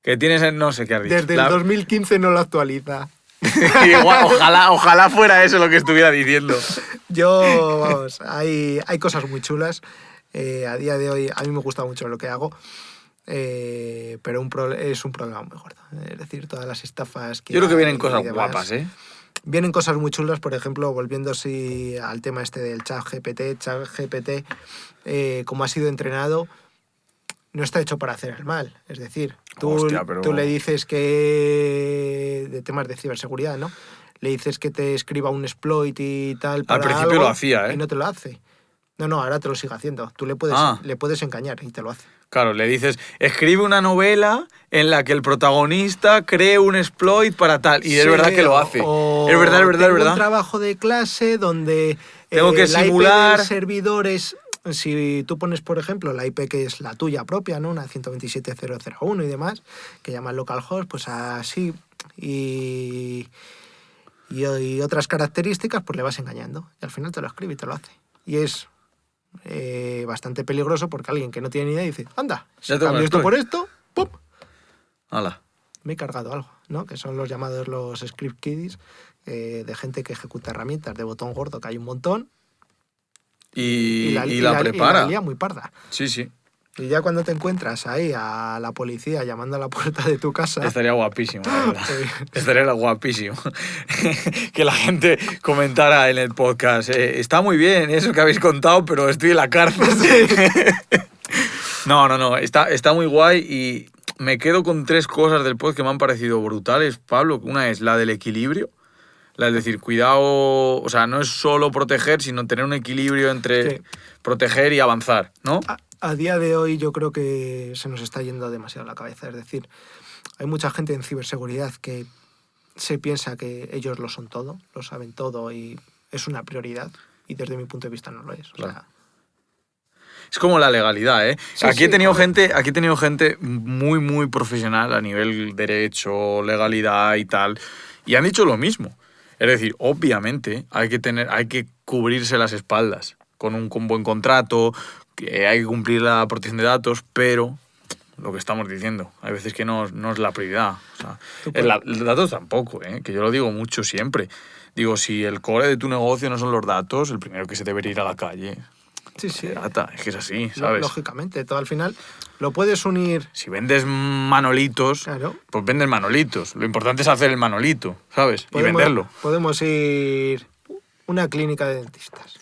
Que tienes... No sé qué has dicho. Desde el 2015 no lo actualiza. Igual, ojalá fuera eso lo que estuviera diciendo. Vamos, hay cosas muy chulas. A día de hoy, a mí me gusta mucho lo que hago. Pero es un problema muy gordo. Es decir, todas las estafas que... Yo creo que vienen cosas guapas, ¿eh? Vienen cosas muy chulas, por ejemplo, volviendo así al tema este del ChatGPT. ChatGPT, como ha sido entrenado, no está hecho para hacer el mal. Es decir, tú le dices que... de temas de ciberseguridad, ¿no? Le dices que te escriba un exploit y tal para al principio algo, lo hacía, ¿eh? Y no te lo hace. No, ahora te lo sigue haciendo. Tú le puedes engañar y te lo hace. Claro, le dices, escribe una novela en la que el protagonista cree un exploit para tal. Y es verdad que lo hace. Es verdad. Tengo un trabajo de clase donde tengo que simular IP de servidores... Si tú pones, por ejemplo, la IP que es la tuya propia, ¿no? Una 127.0.0.1 y demás, que llaman localhost, pues así... Y otras características, pues le vas engañando. Y al final te lo escribe y te lo hace. Y es... bastante peligroso porque alguien que no tiene ni idea dice, anda, si cambio esto por esto, ¡pum! ¡Hala! Me he cargado algo, ¿no? Que son los llamados los script kiddies, de gente que ejecuta herramientas de botón gordo, que hay un montón. Y la prepara. Y la lía muy parda. Sí, sí. Y ya cuando te encuentras ahí a la policía llamando a la puerta de tu casa... Estaría guapísimo, la verdad. Estaría guapísimo. Que la gente comentara en el podcast, está muy bien eso que habéis contado, pero estoy en la cárcel. Sí. No, está muy guay y me quedo con 3 cosas del podcast que me han parecido brutales, Pablo. Una es la del equilibrio. Es decir, cuidado, o sea, no es solo proteger, sino tener un equilibrio entre proteger y avanzar, ¿no? A día de hoy yo creo que se nos está yendo demasiado la cabeza. Es decir, hay mucha gente en ciberseguridad que se piensa que ellos lo son todo, lo saben todo y es una prioridad. Y desde mi punto de vista no lo es. Claro. O sea, es como la legalidad, ¿eh? Sí, aquí he tenido gente muy, muy profesional a nivel derecho, legalidad y tal, y han dicho lo mismo. Es decir, obviamente hay que cubrirse las espaldas con un buen contrato, que hay que cumplir la protección de datos, pero lo que estamos diciendo, hay veces que no es la prioridad. O sea, los datos tampoco, que yo lo digo mucho siempre. Digo, si el core de tu negocio no son los datos, el primero que se debería ir a la calle. Sí. Data, es que es así, ¿sabes? Lógicamente, todo al final lo puedes unir... Si vendes manolitos, claro, pues vendes manolitos. Lo importante es hacer el manolito, ¿sabes? Y venderlo. Podemos ir una clínica de dentistas.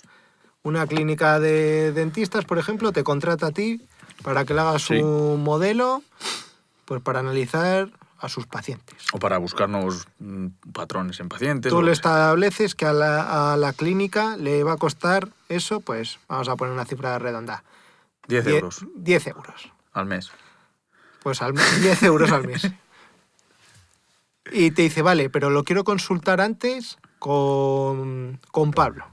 Una clínica de dentistas, por ejemplo, te contrata a ti para que le hagas Sí. un modelo, pues para analizar a sus pacientes. O para buscar nuevos patrones en pacientes. Tú o lo le que sea. estableces que a la clínica le va a costar eso, pues vamos a poner una cifra redonda. 10 euros 10 euros. al mes. Pues 10 euros al mes. Y te dice, vale, pero lo quiero consultar antes con Pablo,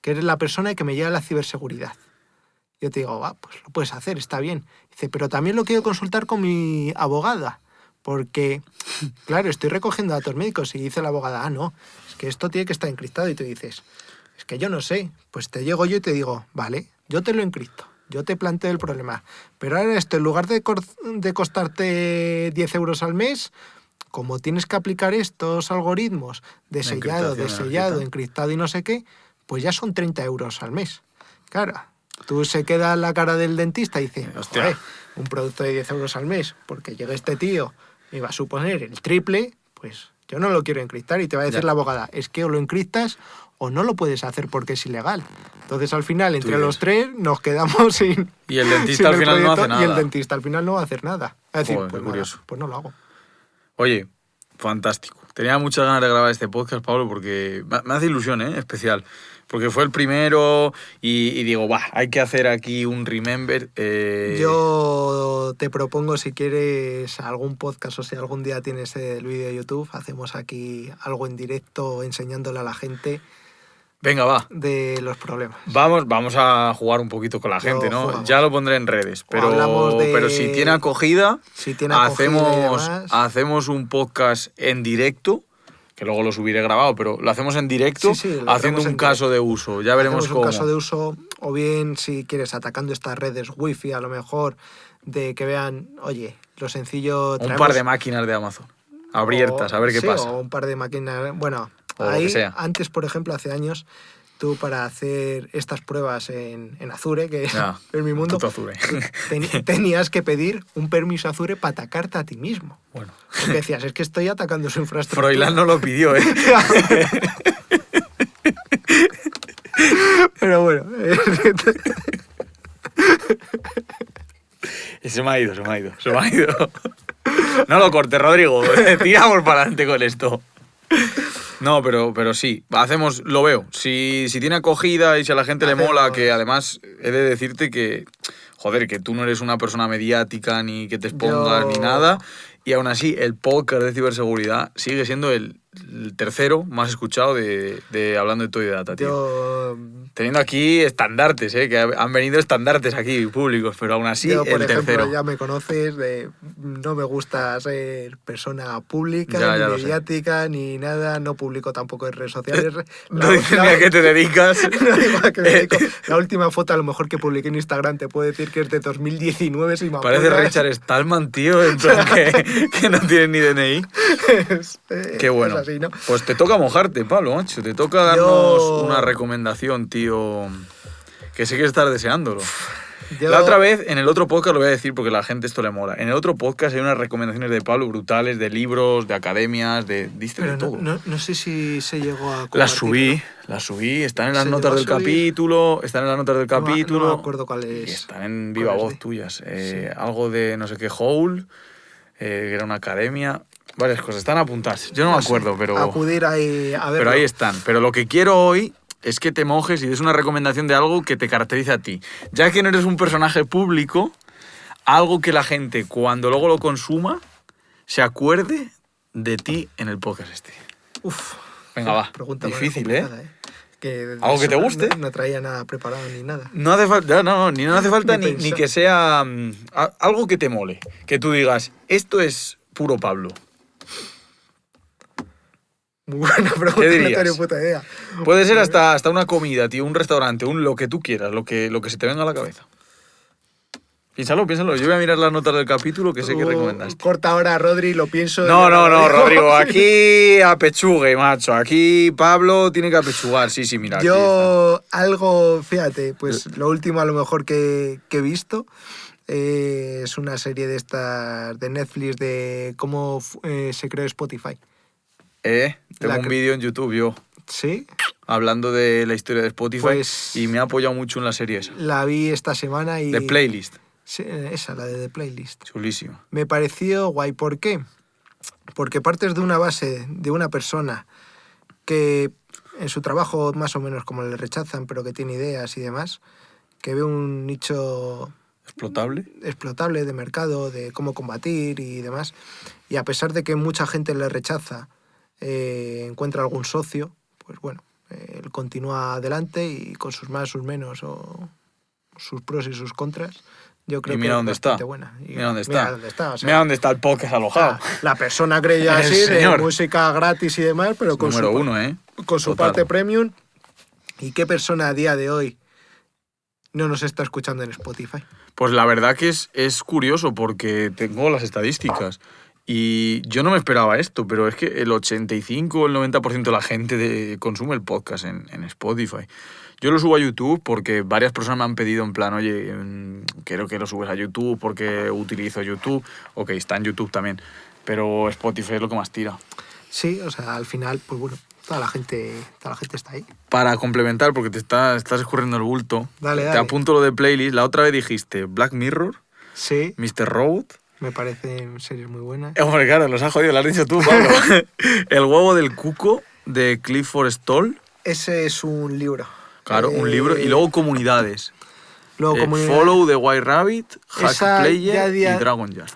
que eres la persona que me lleva la ciberseguridad. Yo te digo, pues lo puedes hacer, está bien. Dice, pero también lo quiero consultar con mi abogada, porque, claro, estoy recogiendo datos médicos y dice la abogada, no, es que esto tiene que estar encriptado. Y tú dices, es que yo no sé. Pues te llego yo y te digo, vale, yo te lo encripto, yo te planteo el problema. Pero ahora esto, en lugar de costarte 10 euros al mes, como tienes que aplicar estos algoritmos de sellado, encriptación, encriptado y no sé qué, pues ya son 30 euros al mes. Claro, tú se queda en la cara del dentista y dice, Hostia. joder, un producto de 10 euros al mes, porque llega este tío y va a suponer el triple, pues yo no lo quiero encriptar. Y te va a decir Ya. la abogada, es que o lo encriptas o no lo puedes hacer porque es ilegal. Entonces al final, entre dices. los tres, nos quedamos sin... Y el dentista sin al el final no hace proyecto, nada. Y el dentista al final no va a hacer nada. Es decir, Joder, pues, qué nada, curioso. pues no lo hago. Oye, fantástico. Tenía muchas ganas de grabar este podcast, Pablo, porque me hace ilusión, especial. Porque fue el primero y digo, hay que hacer aquí un remember. Yo te propongo, si quieres algún podcast o si algún día tienes el vídeo de YouTube, hacemos aquí algo en directo enseñándole a la gente Venga, va. de los problemas. Vamos a jugar un poquito con la Yo gente, ¿no? jugamos. Ya lo pondré en redes, pero, hablamos de- pero si tiene acogida, Si tiene acogida y demás, hacemos un podcast en directo, que luego lo subiré grabado, pero lo hacemos en directo, Sí, lo haciendo hacemos un en caso de uso. Ya veremos hacemos un cómo. caso de uso, o bien si quieres atacando estas redes wifi, a lo mejor, de que vean, oye, lo sencillo... Un par de máquinas de Amazon abiertas, a ver qué sí, pasa. O un par de máquinas. Bueno, O lo ahí, que sea. antes, por ejemplo, hace años, tú para hacer estas pruebas en Azure, que Ya, es mi mundo, puto Azure. tenías que pedir un permiso a Azure para atacarte a ti mismo. Bueno, Porque decías, es que estoy atacando su infraestructura. Froilán no lo pidió, Pero bueno, Se me ha ido. No lo cortes, Rodrigo. Tiramos para adelante con esto. No, pero sí, lo veo. Si tiene acogida y si a la gente le mola, que además he de decirte que, joder, que tú no eres una persona mediática ni que te expongas ni nada, y aún así el podcast de ciberseguridad sigue siendo el tercero más escuchado de Hablando de Todo y de Data, tío. yo, Teniendo aquí estandartes, que han venido estandartes aquí públicos, pero aún así por el ejemplo, tercero. ya me conoces, no me gusta ser persona pública, Ya ni lo sé. mediática, ni nada. No publico tampoco en redes sociales. No dices ni a qué te dedicas. No digo a qué me dedico. La última foto a lo mejor que publiqué en Instagram te puedo decir que es de 2019, si me Parece apuras. Richard Stallman, tío, en plan que no tiene ni DNI. Qué bueno. Es así, ¿no? Pues te toca mojarte, Pablo, macho. Te toca darnos una recomendación, tío, que sé que estás deseándolo. La otra vez, en el otro podcast, lo voy a decir porque a la gente esto le mola. En el otro podcast hay unas recomendaciones de Pablo brutales, de libros, de academias, diste de Pero todo. no sé si se llegó a Las compartir, subí, están en las ¿Se notas llegó a del subir? capítulo, están en las notas del ¿no? capítulo. No me acuerdo cuál Y es. están en viva ¿Cuál es voz de? tuyas. Sí. Algo de no sé qué Hole, que era una academia. Varias cosas, están apuntadas. Yo no me sé, acuerdo, pero acudir ahí a verlo. pero ahí están. Pero lo que quiero hoy es que te mojes y des una recomendación de algo que te caracteriza a ti. Ya que no eres un personaje público, algo que la gente, cuando luego lo consuma, se acuerde de ti en el podcast este. Uf. Venga, va. Pregunta Difícil, complicada, Que ¿Algo que te eso guste? No traía nada preparado ni nada. No hace falta, no hace falta Ni ni pensar. que sea algo que te mole. Que tú digas, esto es puro Pablo. Muy buena pregunta, ¿Qué no dirías? tenía puta idea. Puede ser hasta una comida, tío, un restaurante, lo que tú quieras, lo que se te venga a la cabeza. Piénsalo. Yo voy a mirar las notas del capítulo que sé que recomendaste. Corta ahora, Rodri, lo pienso. No, Rodrigo, aquí apechugue, macho. Aquí Pablo tiene que apechugar, sí, mira. aquí Yo, algo, fíjate, pues lo último a lo mejor que he visto es una serie de estas de Netflix de cómo se creó Spotify. Tengo un vídeo en YouTube yo, ¿Sí? hablando de la historia de Spotify Pues- y me ha apoyado mucho en la serie esa. La vi esta semana y... De playlist. Sí, esa, la de The Playlist. Chulísimo. Me pareció guay. ¿Por qué? Porque partes de una base de una persona que en su trabajo más o menos como le rechazan, pero que tiene ideas y demás, que ve un nicho explotable de mercado, de cómo combatir y demás, y a pesar de que mucha gente le rechaza, encuentra algún socio, pues bueno, él continúa adelante y con sus más, sus menos, o sus pros y sus contras, yo creo Y mira que dónde es bastante está. buena. Y Mira dónde está. Mira dónde está, o sea, Mira dónde está el podcast alojado. la persona creía El así, de señor. música gratis y demás, pero con Número su, 1, ¿eh? con su Total. parte premium. ¿Y qué persona a día de hoy no nos está escuchando en Spotify? Pues la verdad que es curioso porque tengo las estadísticas y yo no me esperaba esto, pero es que el 85 o el 90% de la gente consume el podcast en Spotify. Yo lo subo a YouTube porque varias personas me han pedido en plan, oye, quiero que lo subes a YouTube porque utilizo YouTube. Ok, está en YouTube también, pero Spotify es lo que más tira. Sí, o sea, al final, pues bueno, toda la gente está ahí. Para complementar, porque te estás escurriendo el bulto, Dale. te apunto lo de playlist. La otra vez dijiste Black Mirror, Sí, Mr. Robot. me parecen series muy buenas. Hombre, claro, los has jodido, lo has dicho tú, Pablo. El huevo del cuco de Clifford Stoll. Ese es un libro. Claro, un libro. Y luego comunidades. Luego comunidades. Follow the White Rabbit, Hack Esa Player ya y Dragon Jar.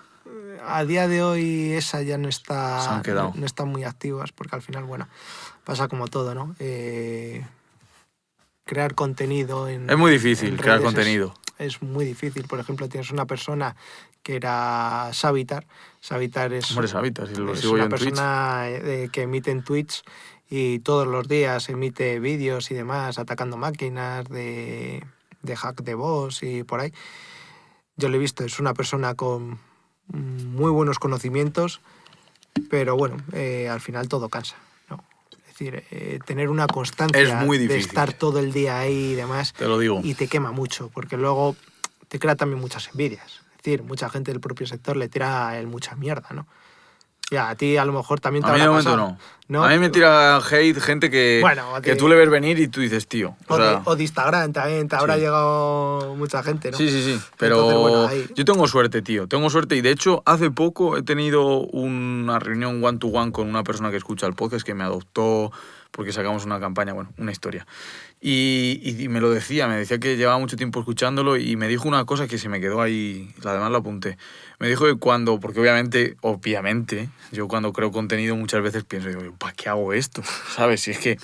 A día de hoy esa ya no Se han quedado. no están muy activas porque al final, bueno, pasa como todo, ¿no? Crear contenido en... Es muy difícil en crear redes contenido. Es muy difícil. Por ejemplo, tienes una persona que era Savitar. Savitar es, Hombre, Sabitas, y lo es sigo yo una en Twitch. persona que emite en Twitch y todos los días emite vídeos y demás atacando máquinas de hack de voz y por ahí. Yo lo he visto, es una persona con muy buenos conocimientos, pero bueno, al final todo cansa, ¿no? Es decir, tener una constancia Es muy de difícil. estar todo el día ahí y demás, Te lo digo. y te quema mucho, porque luego te crea también muchas envidias. Es decir, mucha gente del propio sector le tira mucha mierda, ¿no? Ya, a ti a lo mejor también te A mí de habrá momento pasado, no. A mí me tira hate gente que, Bueno, que tú le ves venir y tú dices, tío. O sea, o de Instagram también, te habrá sí. llegado mucha gente, ¿no? Sí. Pero Entonces, bueno, ahí- yo tengo suerte, tío. Tengo suerte y de hecho hace poco he tenido una reunión one-to-one con una persona que escucha el podcast que me adoptó porque sacamos una campaña, bueno, una historia. Y me lo decía, me decía que llevaba mucho tiempo escuchándolo y me dijo una cosa que se me quedó ahí, además la apunté. Me dijo que cuando, porque obviamente, yo cuando creo contenido muchas veces pienso, digo, ¿para qué hago esto? ¿Sabes? Si es que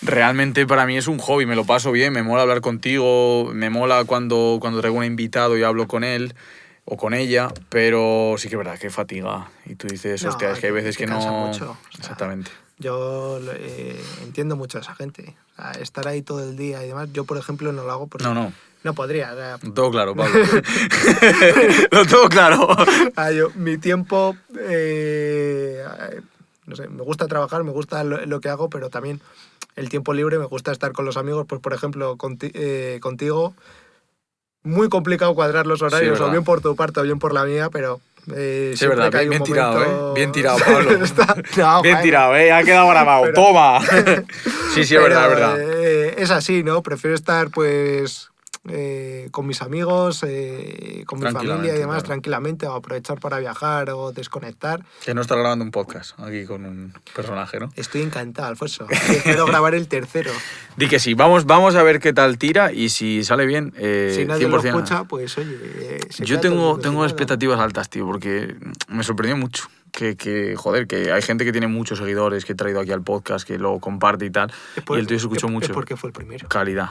realmente para mí es un hobby, me lo paso bien, me mola hablar contigo, me mola cuando traigo un invitado y hablo con él o con ella, pero sí que es verdad que fatiga. Y tú dices, No, hostia, es que hay veces que cansa no... mucho, o sea, Exactamente. Yo entiendo mucho a esa gente. O sea, estar ahí todo el día y demás. Yo, por ejemplo, no lo hago porque No. no podría. O sea, Lo tengo claro, Pablo. Lo tengo claro. mi tiempo, no sé, me gusta trabajar, me gusta lo que hago, pero también el tiempo libre me gusta estar con los amigos. Pues, por ejemplo, contigo. Muy complicado cuadrar los horarios, ¿verdad? o bien por tu parte o bien por la mía, pero... Sí, siempre verdad, que hay bien un tirado, momento- Bien tirado, Pablo. No, Bien joder. tirado, ha quedado grabado. Pero- ¡Toma! Sí, es Pero, verdad, es verdad. Es así, ¿no? Prefiero estar, pues, con mis amigos, con mi familia y demás, claro. tranquilamente, o aprovechar para viajar o desconectar. Que no estás grabando un podcast aquí con un personaje, ¿no? Estoy encantado, Alfonso. Espero grabar el tercero. Di que sí, vamos a ver qué tal tira y si sale bien, Si nadie lo 100%. escucha, pues oye... se Yo queda todo el mundo tengo sin nada. expectativas altas, tío, porque me sorprendió mucho. Joder, que hay gente que tiene muchos seguidores, que he traído aquí al podcast, que lo comparte y tal. Y el tío se escuchó mucho. Es porque fue el primero. Calidad.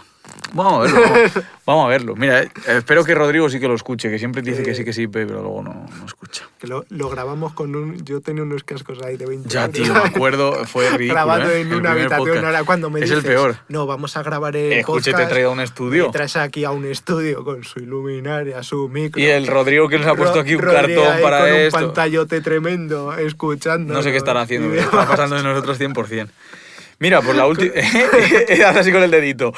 Vamos a verlo. Vamos a verlo. Mira, espero que Rodrigo sí que lo escuche, que siempre dice que sí, pero luego no escucha. Que lo grabamos con un... Yo tenía unos cascos ahí de 20 Ya, euros. tío, me acuerdo, fue ridículo. Grabado ¿eh? en El una primer habitación. podcast. Ahora cuando me Es dices... el peor. No, vamos a grabar el Escuche, te he podcast. traído a un estudio. Me traes aquí a un estudio con su luminaria, su micro. Y el Rodrigo que nos ha puesto aquí un Rodrigo cartón ahí para con esto. un pantallote tremendo, escuchando. No sé qué estará haciendo, pero está pasando de nosotros 100%. Mira, pues la última... Haz así con el dedito.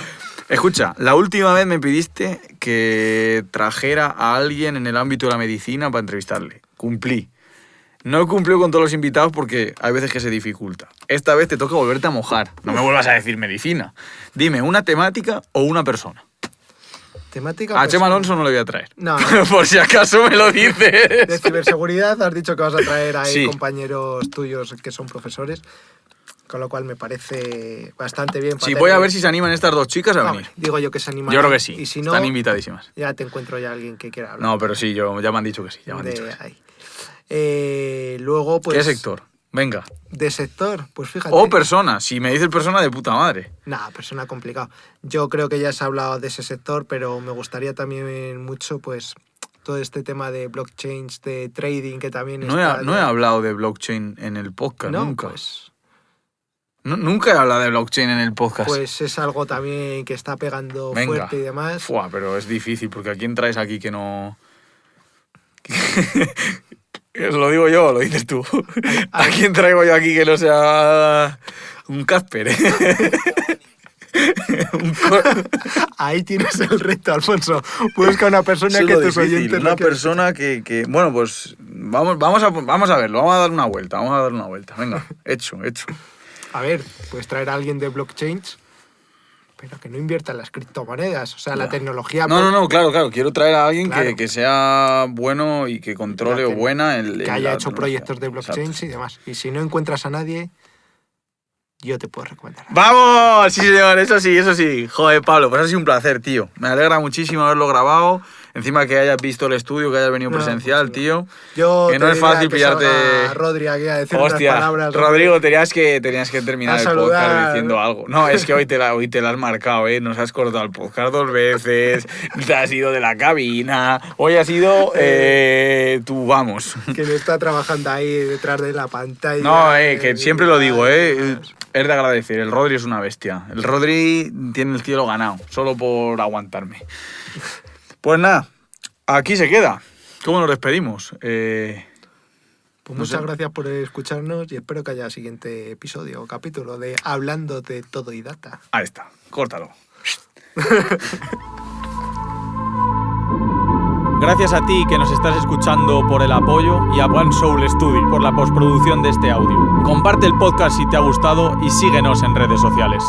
Escucha, la última vez me pidiste que trajera a alguien en el ámbito de la medicina para entrevistarle. Cumplí. No he cumplido con todos los invitados porque hay veces que se dificulta. Esta vez te toca volverte a mojar. No me vuelvas a decir medicina. Dime, ¿una temática o una persona? Temática. A Chema Alonso no le voy a traer. No. Por si acaso me lo dices. De ciberseguridad has dicho que vas a traer ahí Sí. compañeros tuyos que son profesores, con lo cual me parece bastante bien. Sí, voy a ver si se animan estas dos chicas a No, venir. digo yo que se animan. Yo creo que sí. Y si no, Están invitadísimas. ya te encuentro ya alguien que quiera hablar. No, pero sí, ya me han dicho que sí. Ya me han de dicho que sí. ahí. Luego, pues... ¿Qué sector? Venga. De sector, pues fíjate. O persona. Si me dices persona, de puta madre. Nah, persona complicado. Yo creo que ya se ha hablado de ese sector, pero me gustaría también mucho, pues, todo este tema de blockchain, de trading, que también No he hablado de blockchain en el podcast, ¿No? nunca. Pues, Nunca he hablado de blockchain en el podcast. pues es algo también que está pegando Venga. fuerte y demás. Fua, pero es difícil, porque ¿a quién traes aquí que no...? ¿Lo digo yo o lo dices tú? ¿A quién traigo yo aquí que no sea un Casper? Ahí tienes el reto, Alfonso. Busca una persona que tus oyentes Una no quieran. persona que... Bueno, pues vamos a verlo, vamos a dar una vuelta, Venga, hecho. A ver, puedes traer a alguien de blockchain, pero que no invierta en las criptomonedas. O sea, la tecnología... No, claro. Quiero traer a alguien Claro. que sea bueno y que controle La o tec- buena que haya hecho proyectos de blockchain Exacto. y demás. Y si no encuentras a nadie, yo te puedo recomendar. ¡Vamos! Sí, señor, eso sí. Joder, Pablo, pues ha sido un placer, tío. Me alegra muchísimo haberlo grabado. Encima que hayas visto el estudio, que hayas venido No, presencial, pues no. tío. Yo Que no te es diría fácil que pillarte... salga Rodri aquí a decir unas Hostia, palabras. Rodrigo, tenías que terminar A el saludar, podcast diciendo ¿no? algo. No, es que hoy te la has marcado, ¿eh? Nos has cortado el podcast 2 veces, te has ido de la cabina, hoy has ido tú, vamos. Que no está trabajando ahí detrás de la pantalla. No, que siempre lo digo, es de agradecer. El Rodri es una bestia. El Rodri tiene el cielo ganado, solo por aguantarme. Pues nada, aquí se queda. ¿Cómo nos despedimos? Pues no muchas sé. gracias por escucharnos y espero que haya siguiente episodio o capítulo de Hablando de Todo y Data. Ahí está, córtalo. Gracias a ti que nos estás escuchando por el apoyo y a One Soul Studio por la postproducción de este audio. Comparte el podcast si te ha gustado y síguenos en redes sociales.